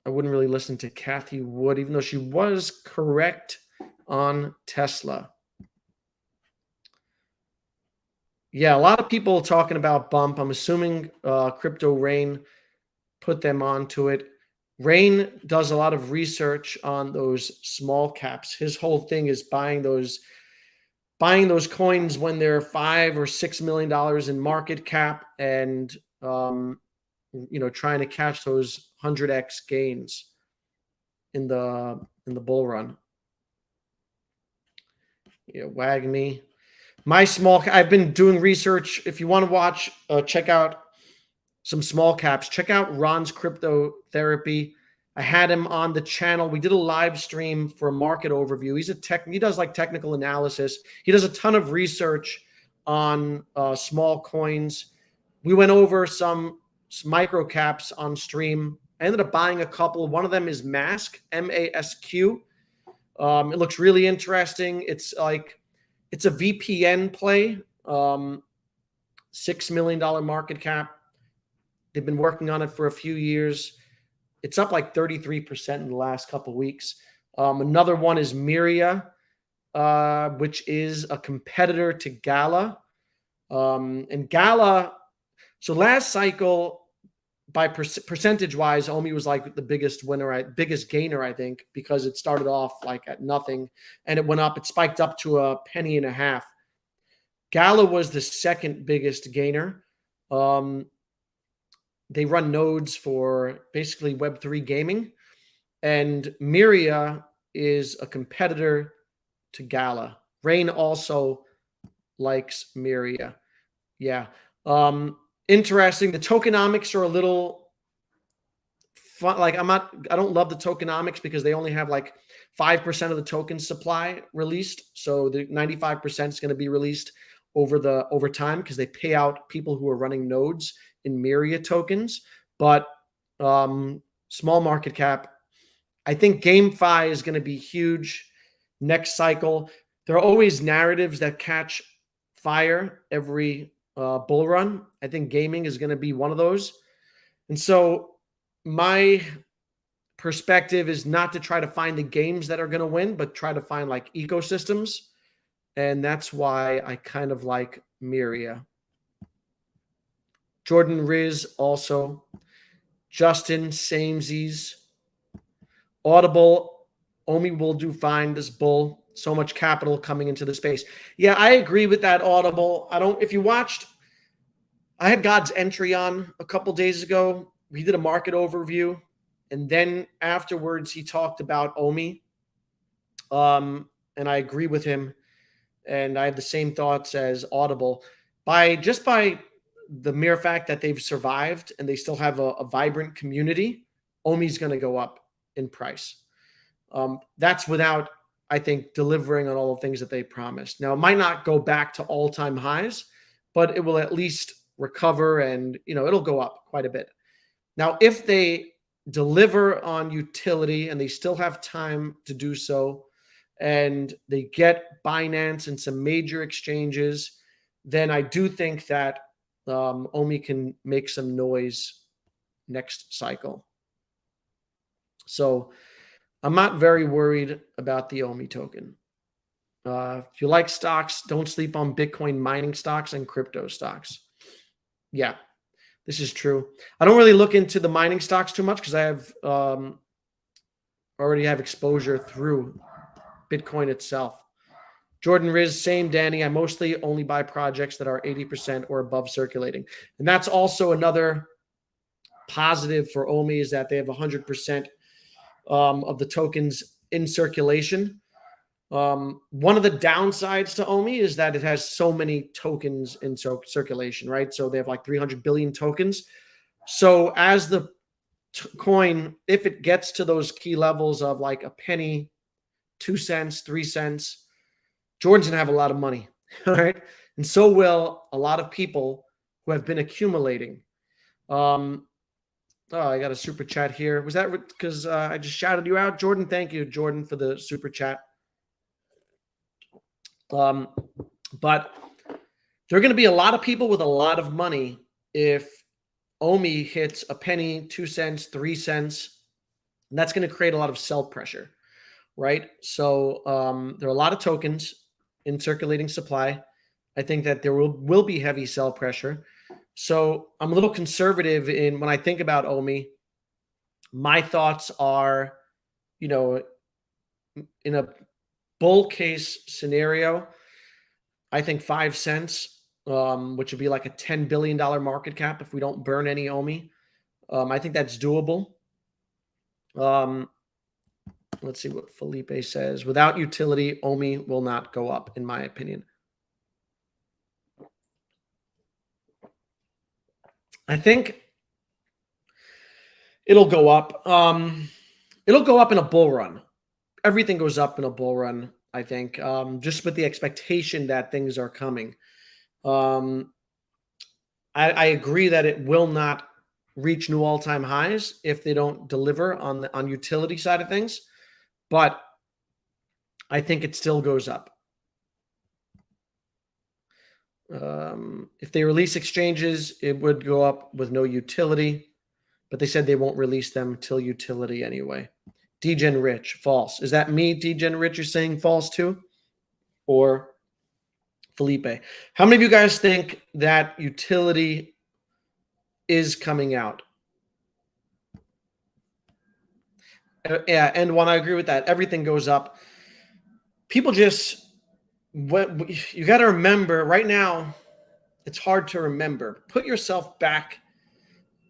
I wouldn't really listen to Cathie Wood, even though she was correct on Tesla. Yeah, a lot of people talking about Bump. I'm assuming Crypto Rain put them onto it. Rain does a lot of research on those small caps. His whole thing is buying those coins when they're $5 or $6 million in market cap, and trying to catch those 100x gains in the bull run. Yeah, WagMe. I've been doing research. If you want to watch, check out some small caps. Check out Ron's Crypto Therapy. I had him on the channel. We did a live stream for a market overview. He does like technical analysis. He does a ton of research on small coins. We went over some micro caps on stream. I ended up buying a couple. One of them is Mask, M-A-S-Q. It looks really interesting. It's a VPN play. $6 million market cap. They've been working on it for a few years. It's up like 33% in the last couple of weeks. Another one is Miria, which is a competitor to Gala. And Gala, so last cycle, by percentage-wise, Omi was like the biggest gainer, I think, because it started off like at nothing, and it went up. It spiked up to $0.015. Gala was the second biggest gainer. They run nodes for basically Web3 gaming, and Miria is a competitor to Gala. Rain also likes Miria. Yeah. Interesting. The tokenomics are a little fun. Like I don't love the tokenomics because they only have like 5% of the token supply released. So the 95% is going to be released over time because they pay out people who are running nodes in Myriad tokens. But small market cap. I think GameFi is going to be huge next cycle. There are always narratives that catch fire every bull run. I think gaming is going to be one of those. And so my perspective is not to try to find the games that are going to win, but try to find like ecosystems. And that's why I kind of like Myria. Jordan Riz also. Justin Samesies. Audible. Omi will do fine this bull. So much capital coming into the space. Yeah, I agree with that, Audible. If you watched, I had God's Entry on a couple days ago. We did a market overview. And then afterwards, he talked about Omi. And I agree with him. And I have the same thoughts as Audible. By the mere fact that they've survived and they still have a vibrant community, Omi's going to go up in price. That's without, I think, delivering on all the things that they promised. Now, it might not go back to all-time highs, but it will at least recover and, it'll go up quite a bit. Now, if they deliver on utility and they still have time to do so, and they get Binance and some major exchanges, then I do think that Omi can make some noise next cycle. So I'm not very worried about the Omi token. If you like stocks, don't sleep on Bitcoin mining stocks and crypto stocks. Yeah, this is true. I don't really look into the mining stocks too much because I have already have exposure through Bitcoin itself. Jordan Riz, same Danny. I mostly only buy projects that are 80% or above circulating. And that's also another positive for Omi is that they have 100% of the tokens in circulation. One of the downsides to Omi is that it has so many tokens in circulation, right? So they have like 300 billion tokens. So as the coin, if it gets to those key levels of like a penny, 2 cents, 3 cents, Jordan's going to have a lot of money, all right? And so will a lot of people who have been accumulating. Oh, I got a super chat here. Was that because I just shouted you out, Jordan? Thank you, Jordan, for the super chat. But there are going to be a lot of people with a lot of money if Omi hits a penny, 2 cents, 3 cents. And that's going to create a lot of sell pressure. Right. So there are a lot of tokens in circulating supply. I think that there will be heavy sell pressure. So I'm a little conservative when I think about Omi. My thoughts are, in a bull case scenario, I think 5 cents, which would be like a $10 billion market cap if we don't burn any Omi. I think that's doable. Let's see what Felipe says. Without utility, Omi will not go up, in my opinion. I think it'll go up. It'll go up in a bull run. Everything goes up in a bull run, I think, just with the expectation that things are coming. I agree that it will not reach new all-time highs if they don't deliver on utility side of things. But I think it still goes up. If they release exchanges, it would go up with no utility. But they said they won't release them till utility anyway. Degen Rich, false. Is that me, Degen Rich, you're saying false too? Or Felipe? How many of you guys think that utility is coming out? Yeah, and one, I agree with that. Everything goes up. People just, you got to remember right now, it's hard to remember. Put yourself back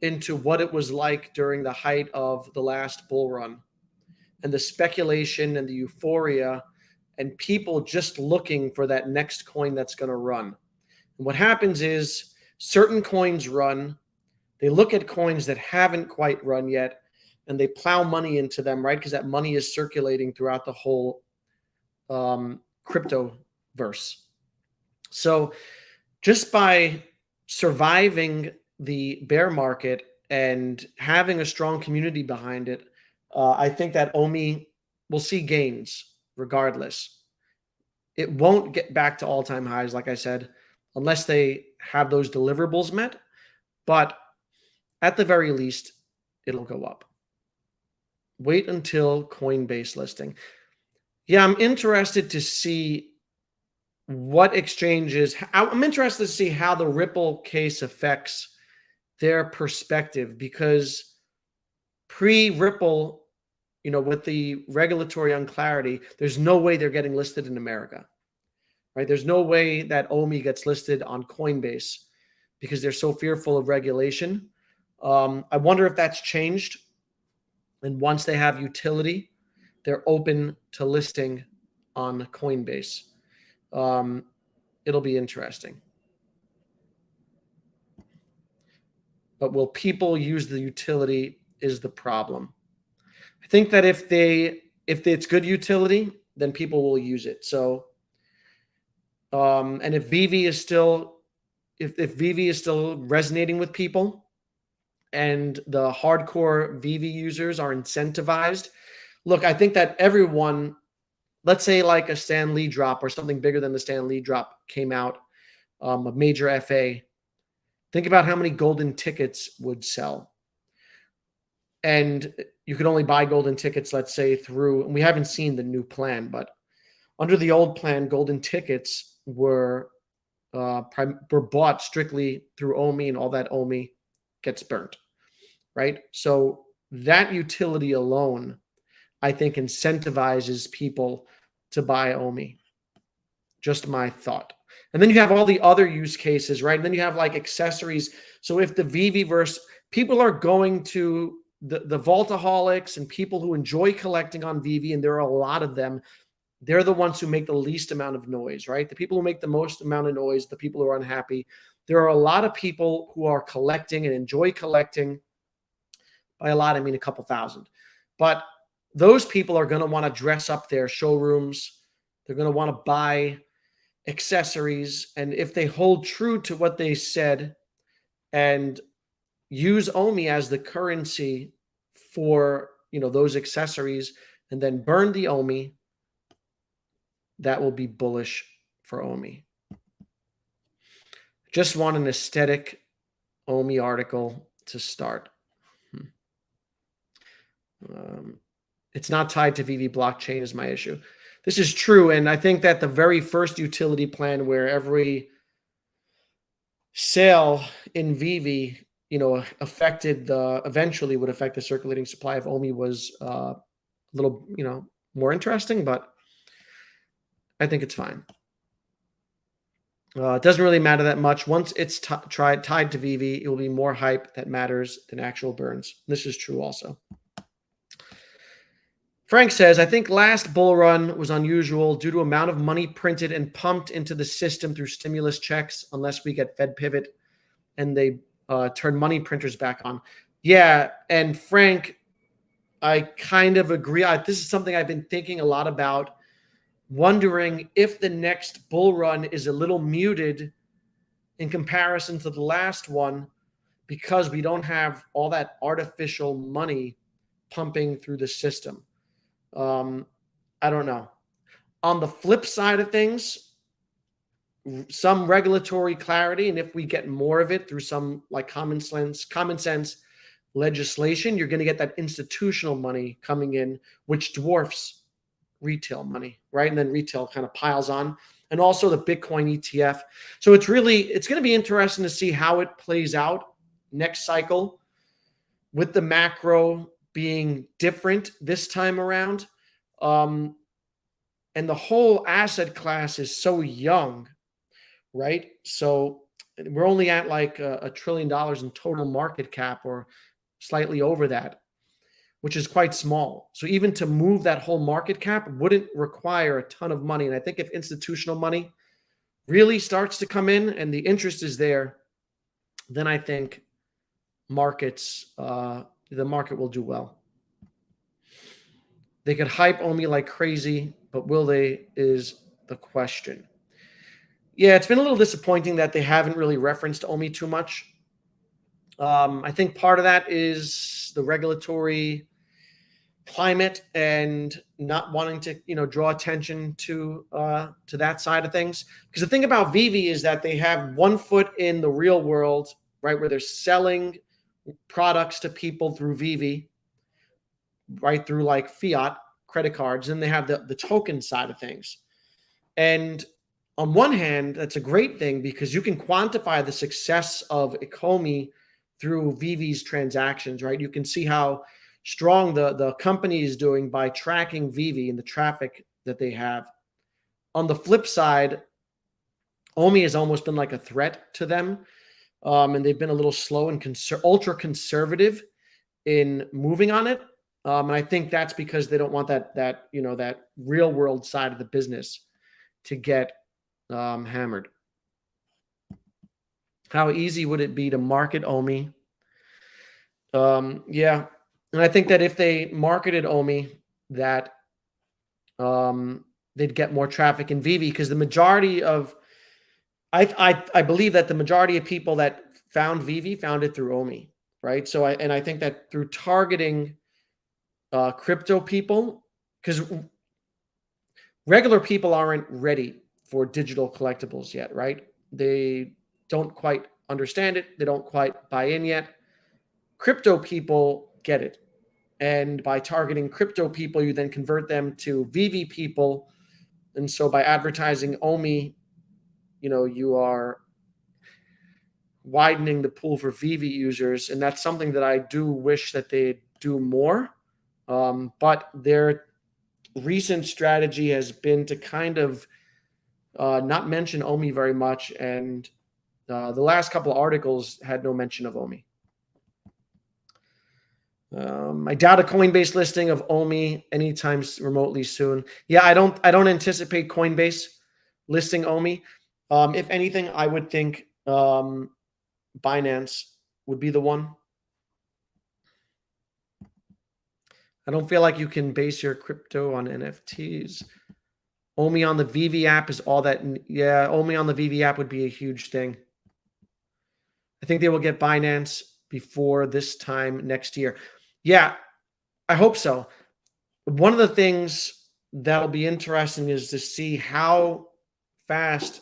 into what it was like during the height of the last bull run and the speculation and the euphoria and people just looking for that next coin that's going to run. And what happens is certain coins run. They look at coins that haven't quite run yet, and they plow money into them, right? Because that money is circulating throughout the whole crypto verse. So just by surviving the bear market and having a strong community behind it, I think that OMI will see gains regardless. It won't get back to all-time highs, like I said, unless they have those deliverables met. But at the very least, it'll go up. Wait until Coinbase listing. Yeah, I'm interested to see what exchanges. I'm interested to see how the Ripple case affects their perspective, because pre-Ripple, with the regulatory unclarity, there's no way they're getting listed in America, right? There's no way that OMI gets listed on Coinbase because they're so fearful of regulation. I wonder if that's changed. And once they have utility, they're open to listing on Coinbase. It'll be interesting. But will people use the utility is the problem. I think that if it's good utility, then people will use it. So, and if Veve is still, if Veve is still resonating with people, and the hardcore Veve users are incentivized, look, I think that everyone, let's say like a Stan Lee drop or something bigger than the Stan Lee drop came out, a major FA. Think about how many golden tickets would sell. And you could only buy golden tickets, let's say, through, and we haven't seen the new plan, but under the old plan, golden tickets were bought strictly through OMI, and all that OMI gets burnt, right? So that utility alone, I think, incentivizes people to buy OMI. Just my thought. And then you have all the other use cases, right? And then you have like accessories. So if the Veveverse, people are going to the Vaultaholics and people who enjoy collecting on Veve, and there are a lot of them, they're the ones who make the least amount of noise, right? The people who make the most amount of noise, the people who are unhappy. There are a lot of people who are collecting and enjoy collecting. By a lot, I mean a couple thousand. But those people are going to want to dress up their showrooms. They're going to want to buy accessories. And if they hold true to what they said and use OMI as the currency for, those accessories, and then burn the OMI, that will be bullish for OMI. Just want an aesthetic OMI article to start. It's not tied to Veve blockchain is my issue. This is true. And I think that the very first utility plan where every sale in Veve, eventually would affect the circulating supply of OMI was a little, more interesting, but I think it's fine. It doesn't really matter that much. Once it's tied to Veve, it will be more hype that matters than actual burns. This is true also. Frank says, I think last bull run was unusual due to amount of money printed and pumped into the system through stimulus checks, unless we get Fed pivot and they turn money printers back on. Yeah, and Frank, I kind of agree. This is something I've been thinking a lot about, wondering if the next bull run is a little muted in comparison to the last one because we don't have all that artificial money pumping through the system. I don't know. On the flip side of things, some regulatory clarity, and if we get more of it through some like common sense legislation, you're going to get that institutional money coming in, which dwarfs retail money, right? And then retail kind of piles on, and also the Bitcoin ETF. So it's going to be interesting to see how it plays out next cycle, with the macro being different this time around. And the whole asset class is so young, right? So we're only at like $1 trillion in total market cap, or slightly over that, which is quite small. So even to move that whole market cap wouldn't require a ton of money. And I think if institutional money really starts to come in and the interest is there, then I think the market will do well. They could hype OMI like crazy, but will they is the question. Yeah, it's been a little disappointing that they haven't really referenced OMI too much. I think part of that is the regulatory climate and not wanting to, draw attention to that side of things. Because the thing about Veve is that they have one foot in the real world, right, where they're selling products to people through Veve, right, through like fiat credit cards. And they have the token side of things. And on one hand, that's a great thing because you can quantify the success of Ecomi through Veve's transactions, right? You can see how strong the company is doing by tracking Veve and the traffic that they have. On the flip side, OMI has almost been like a threat to them. And they've been a little slow and ultra conservative in moving on it. And I think that's because they don't want that real world side of the business to get hammered. How easy would it be to market OMI? Yeah, and I think that if they marketed OMI, that they'd get more traffic in Veve because the majority of I believe that the majority of people that found Veve found it through OMI, right? So I think that through targeting crypto people, because regular people aren't ready for digital collectibles yet, right? They don't quite understand it. They don't quite buy in yet. Crypto people get it. And by targeting crypto people, you then convert them to Veve people. And so by advertising OMI, you are widening the pool for Veve users. And that's something that I do wish that they do more. But their recent strategy has been to kind of not mention OMI very much. And the last couple of articles had no mention of OMI. I doubt a Coinbase listing of OMI anytime remotely soon. Yeah, I don't anticipate Coinbase listing OMI. If anything, I would think Binance would be the one. I don't feel like you can base your crypto on NFTs. OMI on the Veve app is all that. Yeah, OMI on the Veve app would be a huge thing. I think they will get Binance before this time next year. Yeah, I hope so. One of the things that'll be interesting is to see how fast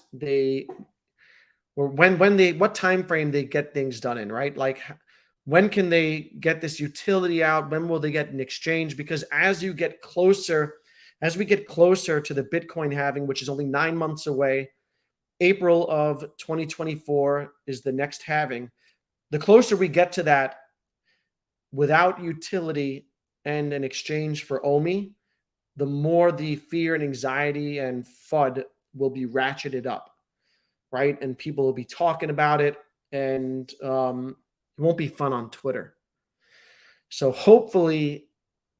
what time frame they get things done in, right? Like when can they get this utility out? When will they get an exchange? Because as we get closer to the Bitcoin halving, which is only 9 months away, April of 2024 is the next halving. The closer we get to that, without utility and an exchange for OMI, the more the fear and anxiety and FUD will be ratcheted up, right? And people will be talking about it, and it won't be fun on Twitter. So hopefully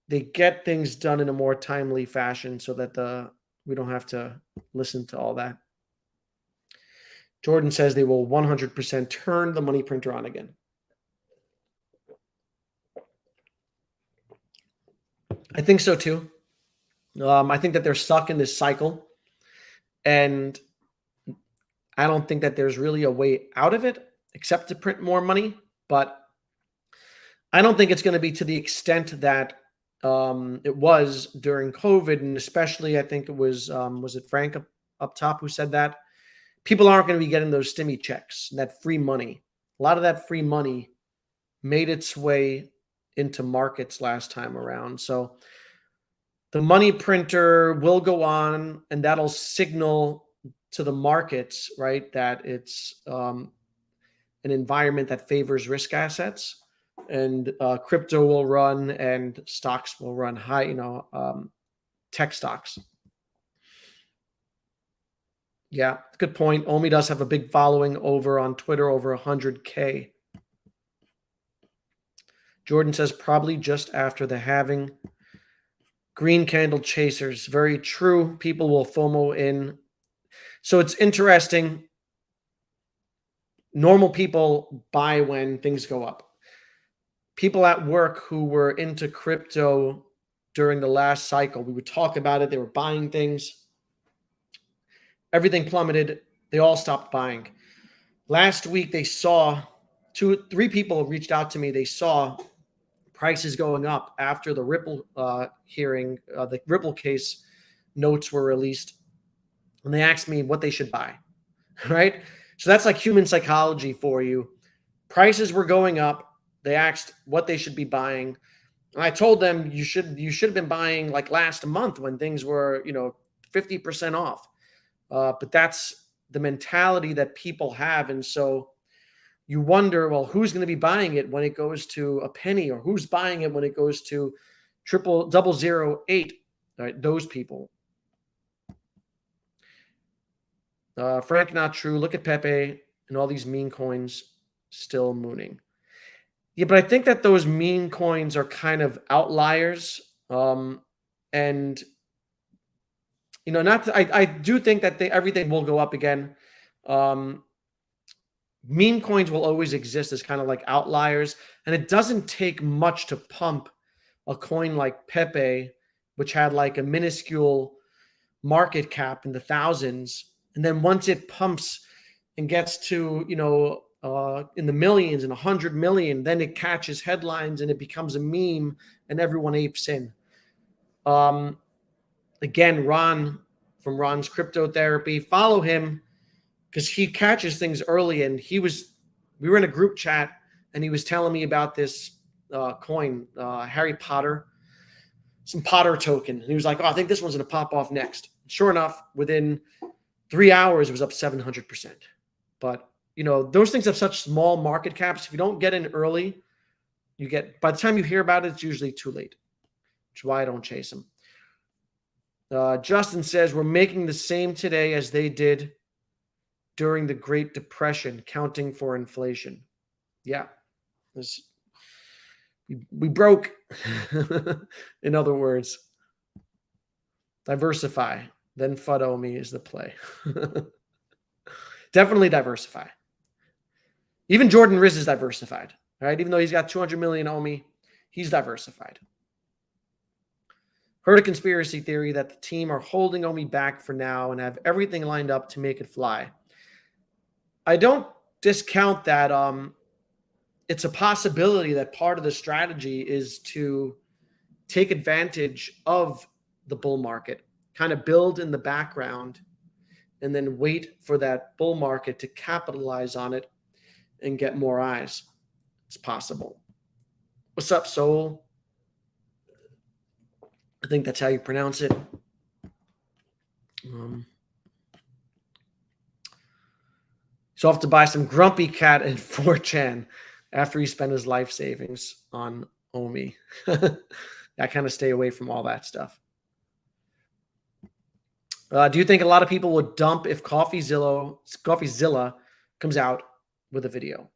they get things done in a more timely fashion so that we don't have to listen to all that. Jordan says they will 100% turn the money printer on again. I think so too. I think that they're stuck in this cycle, and I don't think that there's really a way out of it except to print more money. But I don't think it's going to be to the extent that it was during COVID, and especially I think it was it Frank up top who said that people aren't going to be getting those stimmy checks, that free money. A lot of that free money made its way into markets last time around. So the money printer will go on, and that'll signal to the markets, right, that it's an environment that favors risk assets, and crypto will run and stocks will run high, tech stocks. Yeah, good point. OMI does have a big following over on Twitter, over 100K. Jordan says probably just after the halving. Green candle chasers. Very true. People will FOMO in. So it's interesting. Normal people buy when things go up. People at work who were into crypto during the last cycle, we would talk about it. They were buying things. Everything plummeted. They all stopped buying. Last week, they saw three people reached out to me. They saw prices going up after the Ripple hearing, the Ripple case notes were released. And they asked me what they should buy, right? So that's like human psychology for you. Prices were going up. They asked what they should be buying. And I told them you should have been buying like last month when things were, 50% off. But that's the mentality that people have. And so you wonder, well, who's going to be buying it when it goes to a penny, or who's buying it when it goes to 00008, right? Those people. Frank, not true. Look at Pepe and all these meme coins still mooning. Yeah, but I think that those meme coins are kind of outliers. And I do think that everything will go up again. Meme coins will always exist as kind of like outliers, and it doesn't take much to pump a coin like Pepe, which had like a minuscule market cap in the thousands. And then once it pumps and gets to, in the millions and 100 million, then it catches headlines and it becomes a meme and everyone apes in. Again, Ron from Ron's Crypto Therapy, follow him because he catches things early. And we were in a group chat and he was telling me about this coin, Harry Potter, some Potter token. And he was like, oh, I think this one's going to pop off next. Sure enough, within 3 hours, it was up 700%. But, those things have such small market caps. If you don't get in early, by the time you hear about it, it's usually too late, which is why I don't chase them. Justin says, we're making the same today as they did during the Great Depression, counting for inflation. Yeah. We broke, in other words. Diversify. Then FUD OMI is the play. Definitely diversify. Even Jordan Riz is diversified, right? Even though he's got 200 million OMI, he's diversified. Heard a conspiracy theory that the team are holding OMI back for now and have everything lined up to make it fly. I don't discount that. It's a possibility that part of the strategy is to take advantage of the bull market, kind of build in the background, and then wait for that bull market to capitalize on it and get more eyes. It's possible. What's up, Soul? I think that's how you pronounce it. So I'll have to buy some Grumpy Cat and 4chan after he spent his life savings on OMI. I kind of stay away from all that stuff. Do you think a lot of people would dump if CoffeeZilla comes out with a video?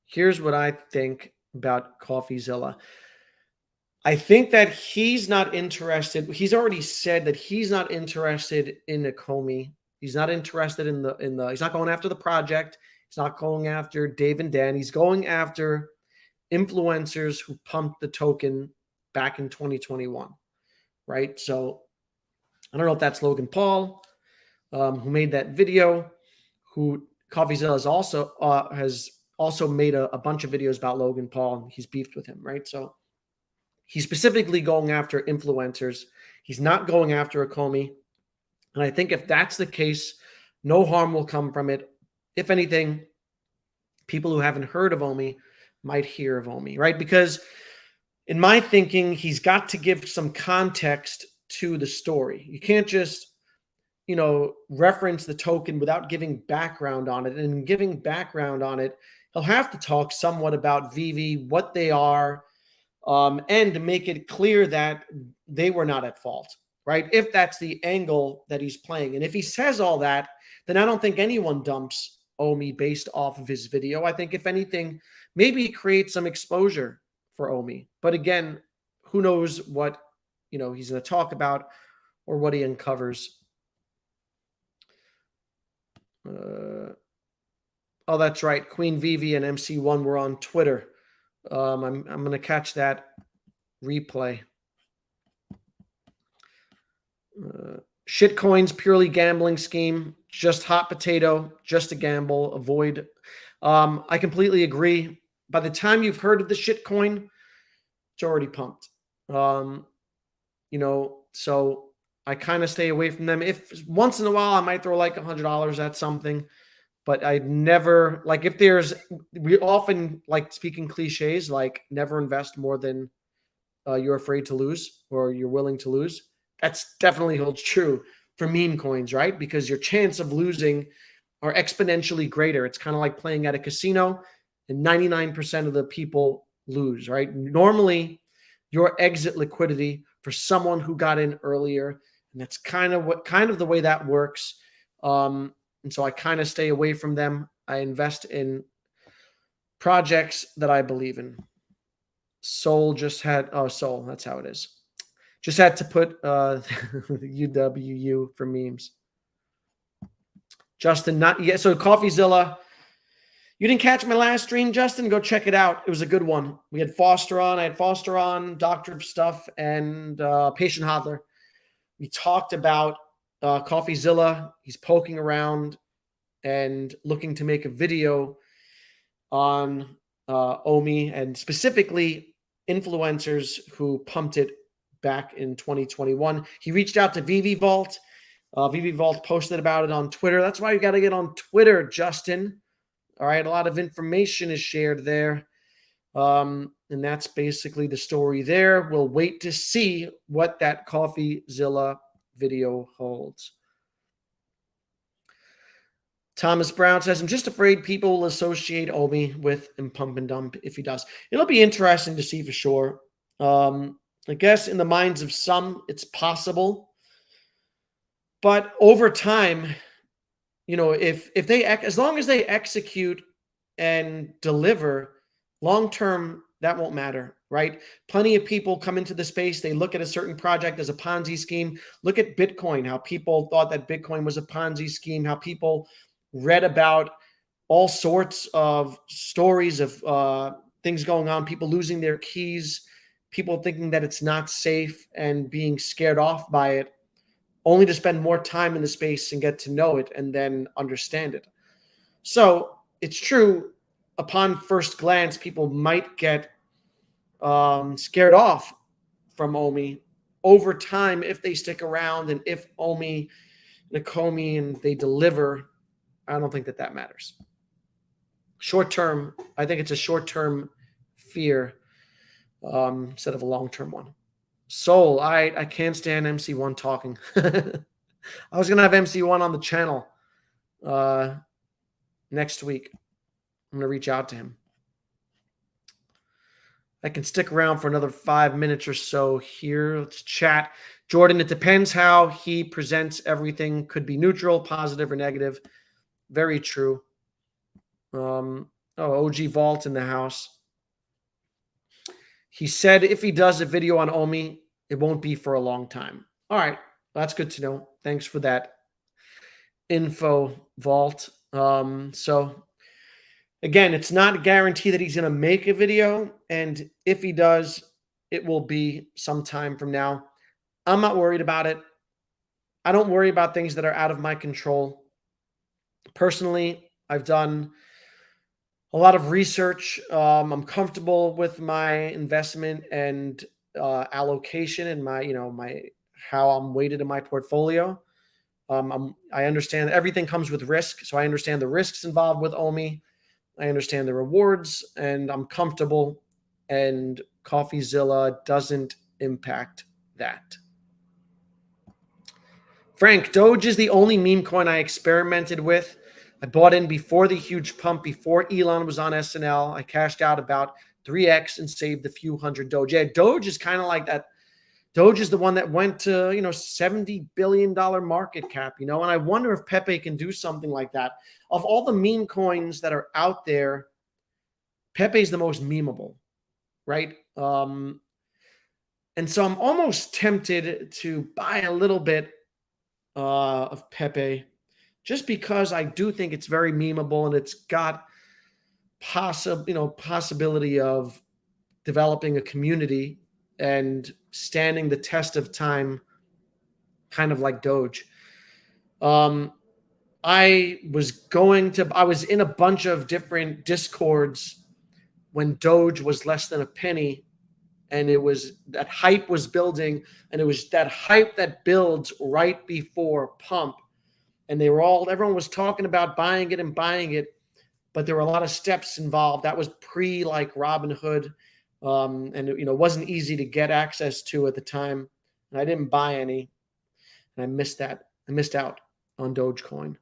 Here's what I think about CoffeeZilla. I think that he's not interested. He's already said that he's not interested in a Comey. He's not interested in the. He's not going after the project. He's not going after Dave and Dan. He's going after influencers who pumped the token back in 2021, right? So I don't know if that's Logan Paul, who made that video. Who CoffeeZilla has also made a bunch of videos about Logan Paul, and he's beefed with him, right? So he's specifically going after influencers. He's not going after a Comey. And I think if that's the case, no harm will come from it. If anything, people who haven't heard of OMI might hear of OMI, right? Because in my thinking, he's got to give some context to the story. You can't just, reference the token without giving background on it. And in giving background on it, he'll have to talk somewhat about Veve, what they are, and to make it clear that they were not at fault, right? If that's the angle that he's playing. And if he says all that, then I don't think anyone dumps OMI based off of his video. I think if anything, maybe it creates some exposure for OMI. But again, who knows what, he's going to talk about or what he uncovers. Oh, that's right. Queen Veve and MC1 were on Twitter. I'm going to catch that replay. Shit coins, purely gambling scheme, just hot potato, just a gamble, avoid. I completely agree. By the time you've heard of the shit coin, it's already pumped. Um, so I kind of stay away from them. If once in a while I might throw like $100 at something, but I never like if there's we often like speaking cliches like never invest more than you're afraid to lose or you're willing to lose. That's definitely holds true for meme coins, right? Because your chance of losing are exponentially greater. It's kind of like playing at a casino and 99% of the people lose, right? Normally, your exit liquidity for someone who got in earlier, and that's kind of the way that works. And so I kind of stay away from them. I invest in projects that I believe in. Soul, that's how it is. Just had to put UWU for memes. Justin, not yet. So CoffeeZilla, you didn't catch my last stream, Justin? Go check it out. It was a good one. We had Foster on. I had Foster on, Doctor of Stuff, and Patient Hodler. We talked about CoffeeZilla. He's poking around and looking to make a video on Omi and specifically influencers who pumped it back in 2021. He reached out to Veve Vault. Veve Vault posted about it on Twitter. That's why you got to get on Twitter, Justin. All right, a lot of information is shared there. And that's basically the story there. We'll wait to see what that CoffeeZilla video holds. Thomas Brown says, I'm just afraid people will associate Omi with and pump and dump if he does. It'll be interesting to see for sure. I guess in the minds of some, it's possible. But over time, if they, as long as they execute and deliver long term, that won't matter, right? Plenty of people come into the space. They look at a certain project as a Ponzi scheme. Look at Bitcoin, how people thought that Bitcoin was a Ponzi scheme, how people read about all sorts of stories of things going on, people losing their keys, people thinking that it's not safe and being scared off by it, only to spend more time in the space and get to know it and then understand it. So it's true, upon first glance, people might get scared off from Omi. Over time, if they stick around and if Omi, Nakomi, and they deliver, I don't think that matters. Short term, I think it's a short-term fear instead of a long-term one. Soul, I can't stand MC1 talking. I was going to have MC1 on the channel next week. I'm going to reach out to him. I can stick around for another 5 minutes or so here. Let's chat. Jordan, it depends how he presents everything. Could be neutral, positive, or negative. Very true. OG Vault in the house. He said if he does a video on Omi, it won't be for a long time. All right. That's good to know. Thanks for that info, Vault. So again, it's not a guarantee that he's going to make a video. And if he does, it will be some time from now. I'm not worried about it. I don't worry about things that are out of my control. Personally, I've done a lot of research. I'm comfortable with my investment and allocation and my how I'm weighted in my portfolio. I understand everything comes with risk, so I understand the risks involved with Omi. I understand the rewards, and I'm comfortable. And CoffeeZilla doesn't impact that. Frank, Doge is the only meme coin I experimented with. I bought in before the huge pump, before Elon was on SNL. I cashed out about 3x and saved a few hundred Doge. Yeah, Doge is kind of like that. Doge is the one that went to, $70 billion market cap, and I wonder if Pepe can do something like that. Of all the meme coins that are out there, Pepe is the most memeable, right? And so I'm almost tempted to buy a little bit of Pepe, just because I do think it's very memeable and it's got possibility of developing a community and standing the test of time kind of like Doge. I was in a bunch of different discords when Doge was less than a penny, and it was that hype was building, and it was that hype that builds right before pump. And everyone was talking about buying it, but there were a lot of steps involved. That was pre like Robinhood. And it wasn't easy to get access to at the time. And I didn't buy any. And I missed that. I missed out on Dogecoin.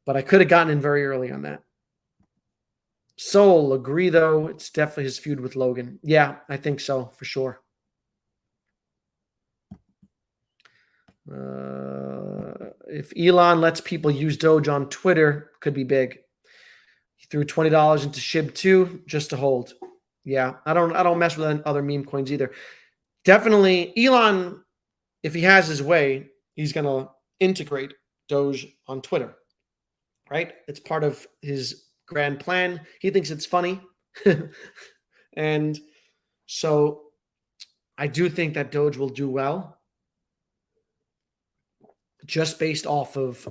But I could have gotten in very early on that. Soul, agree though. It's definitely his feud with Logan. Yeah, I think so, for sure. If Elon lets people use Doge on Twitter, could be big. He threw $20 into SHIB too, just to hold. Yeah, I don't mess with other meme coins either. Definitely, Elon, if he has his way, he's gonna integrate Doge on Twitter. Right? It's part of his grand plan. He thinks it's funny. And so I do think that Doge will do well just based off of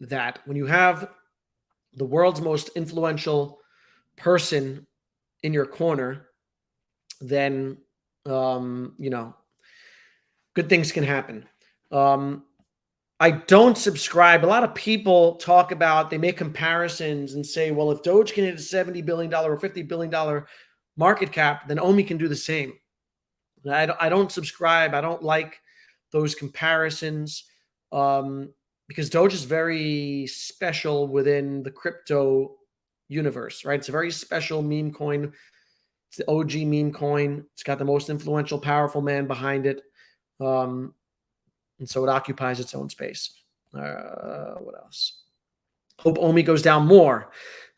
that. When you have the world's most influential person in your corner, then, good things can happen. I don't subscribe. A lot of people they make comparisons and say, well, if Doge can hit a $70 billion or $50 billion market cap, then OMI can do the same. I don't subscribe. I don't like those comparisons because Doge is very special within the crypto universe, right? It's a very special meme coin. It's the OG meme coin. It's got the most influential, powerful man behind it. And so it occupies its own space. What else? Hope OMI goes down more.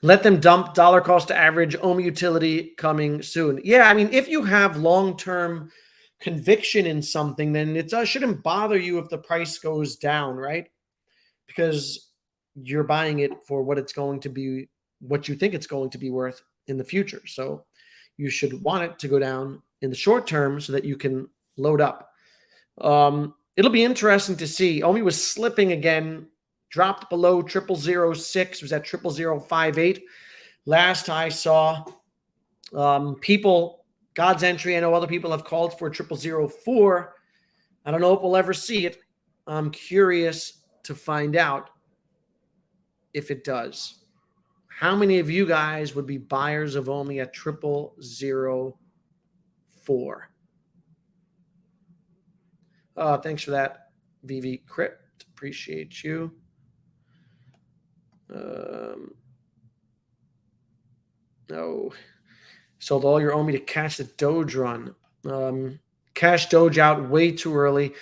Let them dump dollar cost to average OMI utility coming soon. Yeah, I mean, if you have long-term conviction in something, then it shouldn't bother you if the price goes down, right? Because you're buying it for what it's going to be, what you think it's going to be worth in the future. So you should want it to go down in the short term so that you can load up. It'll be interesting to see. OMI was slipping again, dropped below 0006, was at 0058. Last I saw, God's entry, I know other people have called for 0004. I don't know if we'll ever see it. I'm curious to find out if it does. How many of you guys would be buyers of OMI at 0004? Thanks for that, Veve Crypt. Appreciate you. No. Sold all your OMI to cash the Doge run. Cash Doge out way too early.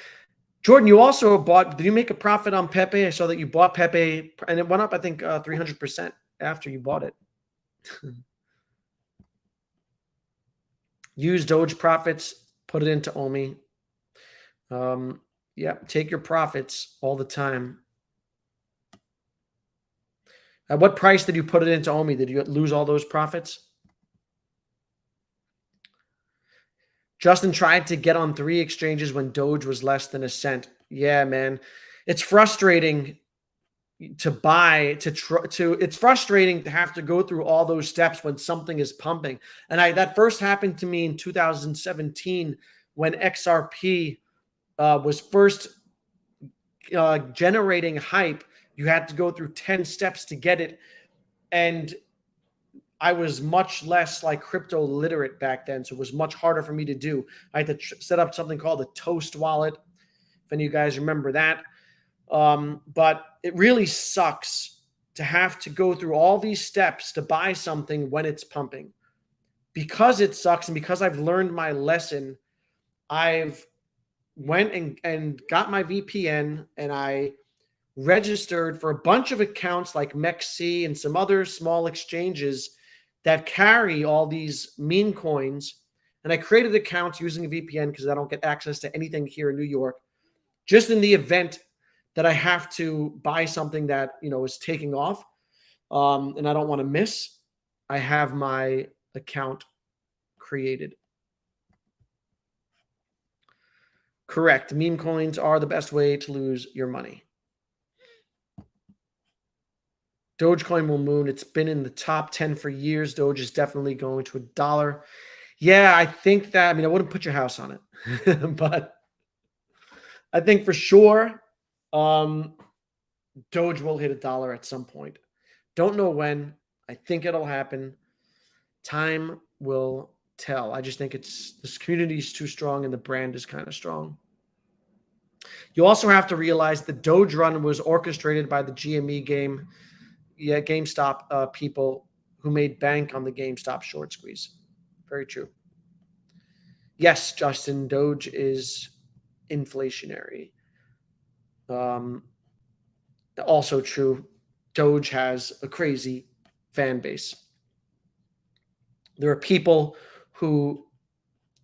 Jordan, you also did you make a profit on Pepe? I saw that you bought Pepe, and it went up, I think, 300% after you bought it. Use Doge profits, put it into OMI. Yeah, take your profits all the time. At what price did you put it into OMI? Did you lose all those profits? Justin tried to get on 3 exchanges when Doge was less than a cent. Yeah, man. It's frustrating to buy, it's frustrating to have to go through all those steps when something is pumping. And that first happened to me in 2017 when XRP was first generating hype. You had to go through 10 steps to get it. And I was much less like crypto literate back then, so it was much harder for me to do. I had to set up something called a Toast wallet, if any of you guys remember that. But it really sucks to have to go through all these steps to buy something when it's pumping. Because it sucks and because I've learned my lesson, I've went and got my VPN and I registered for a bunch of accounts like Mexi and some other small exchanges that carry all these meme coins. And I created accounts using a VPN because I don't get access to anything here in New York. Just in the event that I have to buy something that, is taking off and I don't want to miss, I have my account created. Correct. Meme coins are the best way to lose your money. Dogecoin will moon. It's been in the top 10 for years. Doge is definitely going to $1. Yeah, I think that, I mean, I wouldn't put your house on it, but I think for sure Doge will hit $1 at some point. Don't know when. I think it'll happen. Time will tell. I just think this community is too strong and the brand is kind of strong. You also have to realize the Doge run was orchestrated by the GME game, GameStop people who made bank on the GameStop short squeeze. Very true. Yes, Justin, Doge is inflationary. Also true. Doge has a crazy fan base. There are people who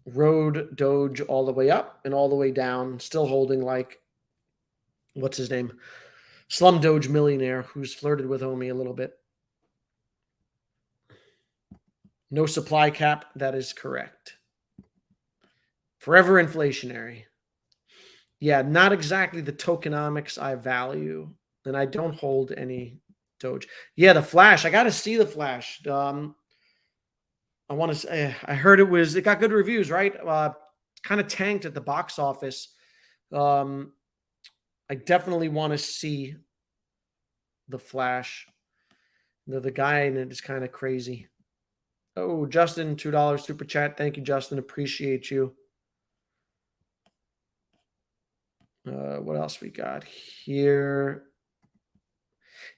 rode Doge all the way up and all the way down, still holding, like, what's his name? Slum Doge Millionaire, who's flirted with Omi a little bit. No supply cap. That is correct. Forever inflationary. Yeah, not exactly the tokenomics I value. And I don't hold any Doge. Yeah, the Flash. I got to see the Flash. I want to say, I heard it got good reviews, right? Kind of tanked at the box office. I definitely want to see the Flash. The guy in it is kind of crazy. Oh, Justin, $2 super chat. Thank you, Justin. Appreciate you. What else we got here?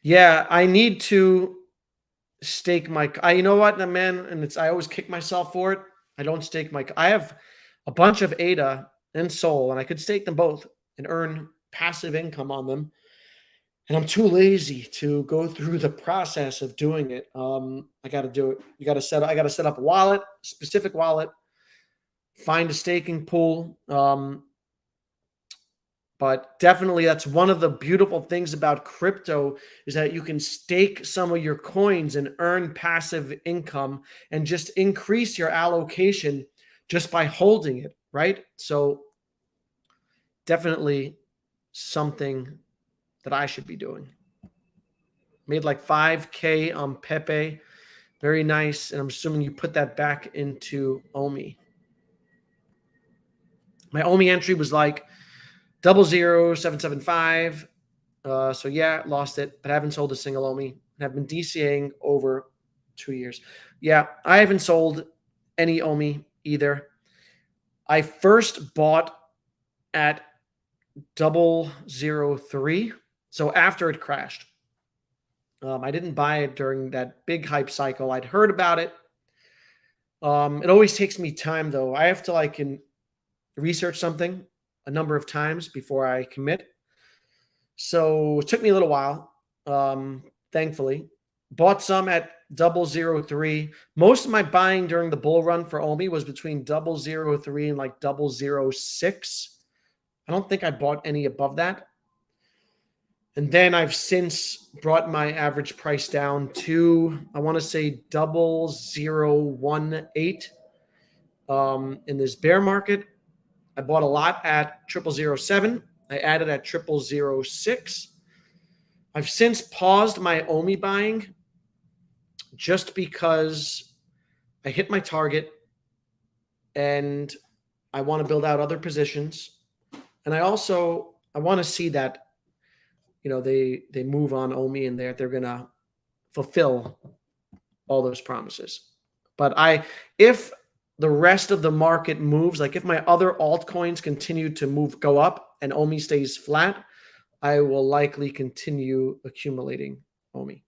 Yeah, I need to stake my. You know what, man? And I always kick myself for it. I don't stake my. I have a bunch of ADA and Sol, and I could stake them both and earn passive income on them. And I'm too lazy to go through the process of doing it. I got to do it. I got to set up a wallet, specific wallet, find a staking pool. But definitely that's one of the beautiful things about crypto is that you can stake some of your coins and earn passive income and just increase your allocation just by holding it, right? So definitely something that I should be doing. Made like 5K on Pepe. Very nice. And I'm assuming you put that back into Omi. My Omi entry was like 00775. So yeah, lost it, but I haven't sold a single Omi. And I've been DCAing over 2 years. Yeah, I haven't sold any Omi either. I first bought at 003. So after it crashed. I didn't buy it during that big hype cycle. I'd heard about it. It always takes me time, though. I have to research something a number of times before I commit. So it took me a little while, thankfully. Bought some at 003. Most of my buying during the bull run for Omi was between 003 and like 006. I don't think I bought any above that. And then I've since brought my average price down to, I want to say 0018 in this bear market. I bought a lot at 0007. I added at 0006. I've since paused my Omi buying just because I hit my target and I want to build out other positions. And I want to see that, they move on Omi and they're going to fulfill all those promises. But if the rest of the market moves, like if my other altcoins continue to go up and Omi stays flat, I will likely continue accumulating Omi.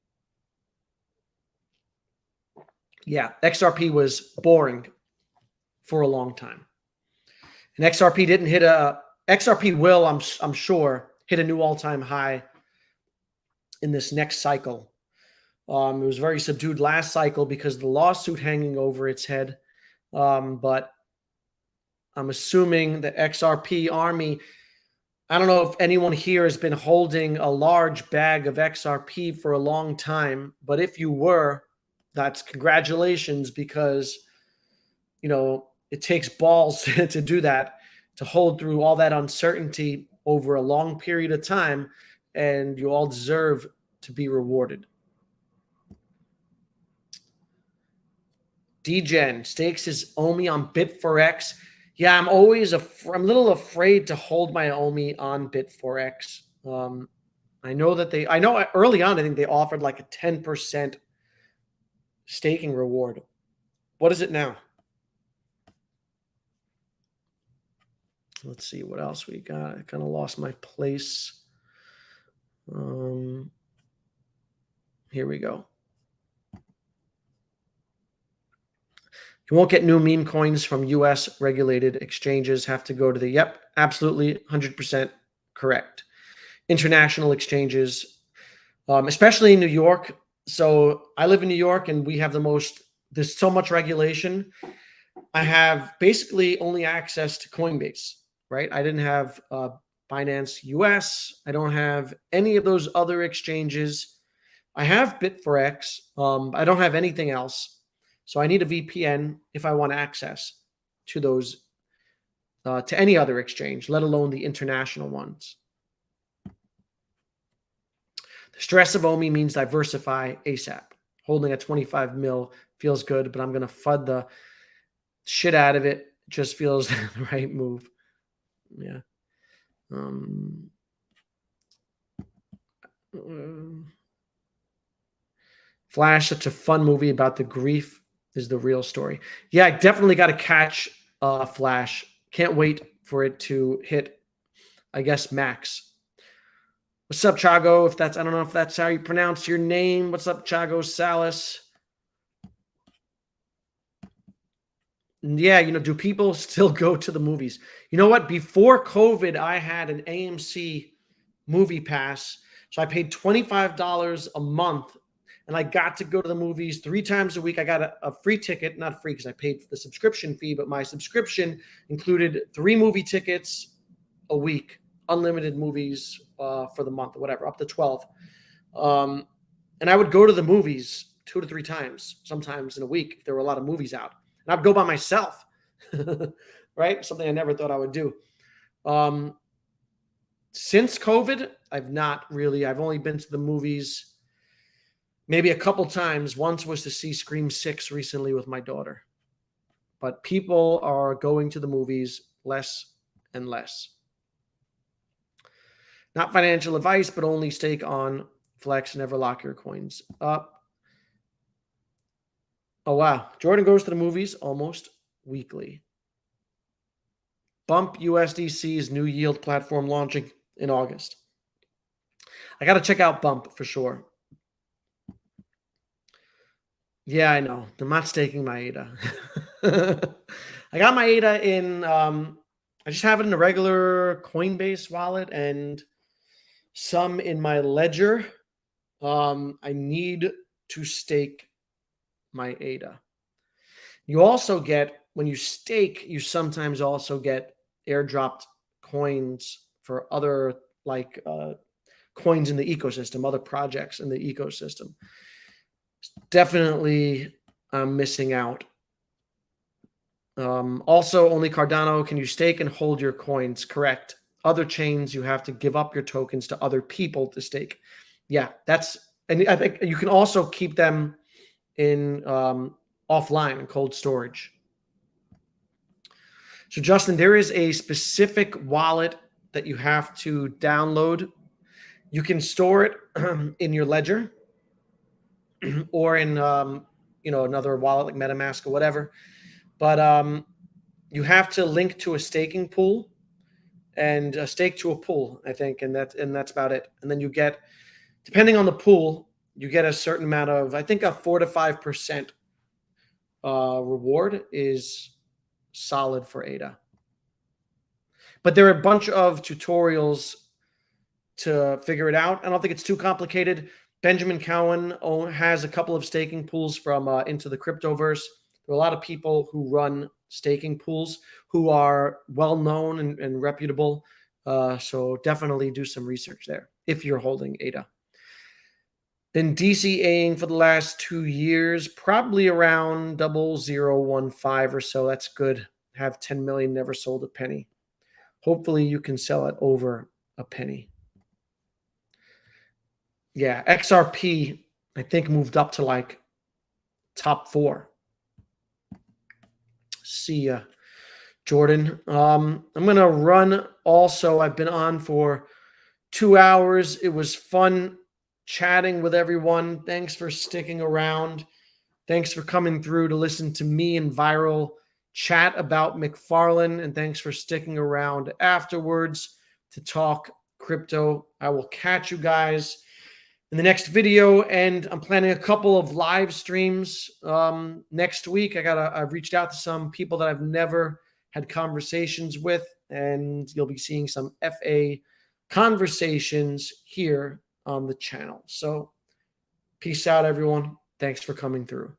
Yeah, XRP was boring for a long time. And XRP didn't hit XRP will, I'm sure, hit a new all-time high in this next cycle. It was very subdued last cycle because of the lawsuit hanging over its head. But I'm assuming the XRP army, I don't know if anyone here has been holding a large bag of XRP for a long time, but if you were, that's congratulations because, it takes balls to do that. to hold through all that uncertainty over a long period of time, and you all deserve to be rewarded. DGen stakes his OMI on Bit4X. Yeah, I'm a little afraid to hold my OMI on Bit4X. I know early on, I think they offered like a 10% staking reward. What is it now? Let's see what else we got. I kind of lost my place. Here we go. You won't get new meme coins from US regulated exchanges. Have to go to the, yep, absolutely 100% correct. International exchanges, especially in New York. So I live in New York and we have there's so much regulation. I have basically only access to Coinbase, right? I didn't have Binance US. I don't have any of those other exchanges. I have Bit4X. I don't have anything else. So I need a VPN if I want access to those, to any other exchange, let alone the international ones. The stress of OMI means diversify ASAP. Holding at 25 mil feels good, but I'm going to FUD the shit out of it. Just feels the right move. Yeah. Flash, such a fun movie about the grief is the real story. Yeah, I definitely got to catch Flash. Can't wait for it to hit, I guess, max. What's up, Chago? I don't know if that's how you pronounce your name. What's up, Chago Salas? Yeah, do people still go to the movies? You know what? Before COVID, I had an AMC movie pass. So I paid $25 a month and I got to go to the movies 3 times a week. I got a free ticket, not free because I paid for the subscription fee, but my subscription included 3 movie tickets a week, unlimited movies for the month or whatever, up to 12. And I would go to the movies 2 to 3 times, sometimes in a week if there were a lot of movies out. And I'd go by myself, right? Something I never thought I would do. Since COVID, I've only been to the movies maybe a couple times. Once was to see Scream 6 recently with my daughter. But people are going to the movies less and less. Not financial advice, but only stake on Flex. Never lock your coins up. Oh, wow. Jordan goes to the movies almost weekly. Bump USDC's new yield platform launching in August. I got to check out Bump for sure. Yeah, I know. I'm not staking my ADA. I got my ADA in, I just have it in a regular Coinbase wallet and some in my Ledger. I need to stake my ADA. You also get, when you stake, you sometimes also get airdropped coins for other coins in the ecosystem, other projects in the ecosystem. Definitely missing out. Also, only Cardano can you stake and hold your coins. Correct. Other chains, you have to give up your tokens to other people to stake. Yeah, and I think you can also keep them in offline in cold storage. So Justin, there is a specific wallet that you have to download. You can store it in your Ledger or in another wallet like MetaMask or whatever. But you have to link to a staking pool and stake to a pool, I think, and that's about it. And then you get, depending on the pool, you get a certain amount of, I think, a 4 to 5% reward is solid for ADA. But there are a bunch of tutorials to figure it out. I don't think it's too complicated. Benjamin Cowan has a couple of staking pools from Into the Cryptoverse. There are a lot of people who run staking pools who are well-known and reputable. So definitely do some research there if you're holding ADA. Been DCAing for the last 2 years, probably around 0015 or so. That's good. Have 10 million, never sold a penny. Hopefully you can sell it over a penny. Yeah, XRP, I think, moved up to like top 4. See ya, Jordan. I'm going to run also. I've been on for 2 hours. It was fun chatting with everyone. Thanks for sticking around. Thanks for coming through to listen to me and Viral chat about Mcfarlane. And thanks for sticking around afterwards to talk crypto. I will catch you guys in the next video, and I'm planning a couple of live streams next week. I've reached out to some people that I've never had conversations with, and you'll be seeing some FA conversations here on the channel. So peace out, everyone. Thanks for coming through.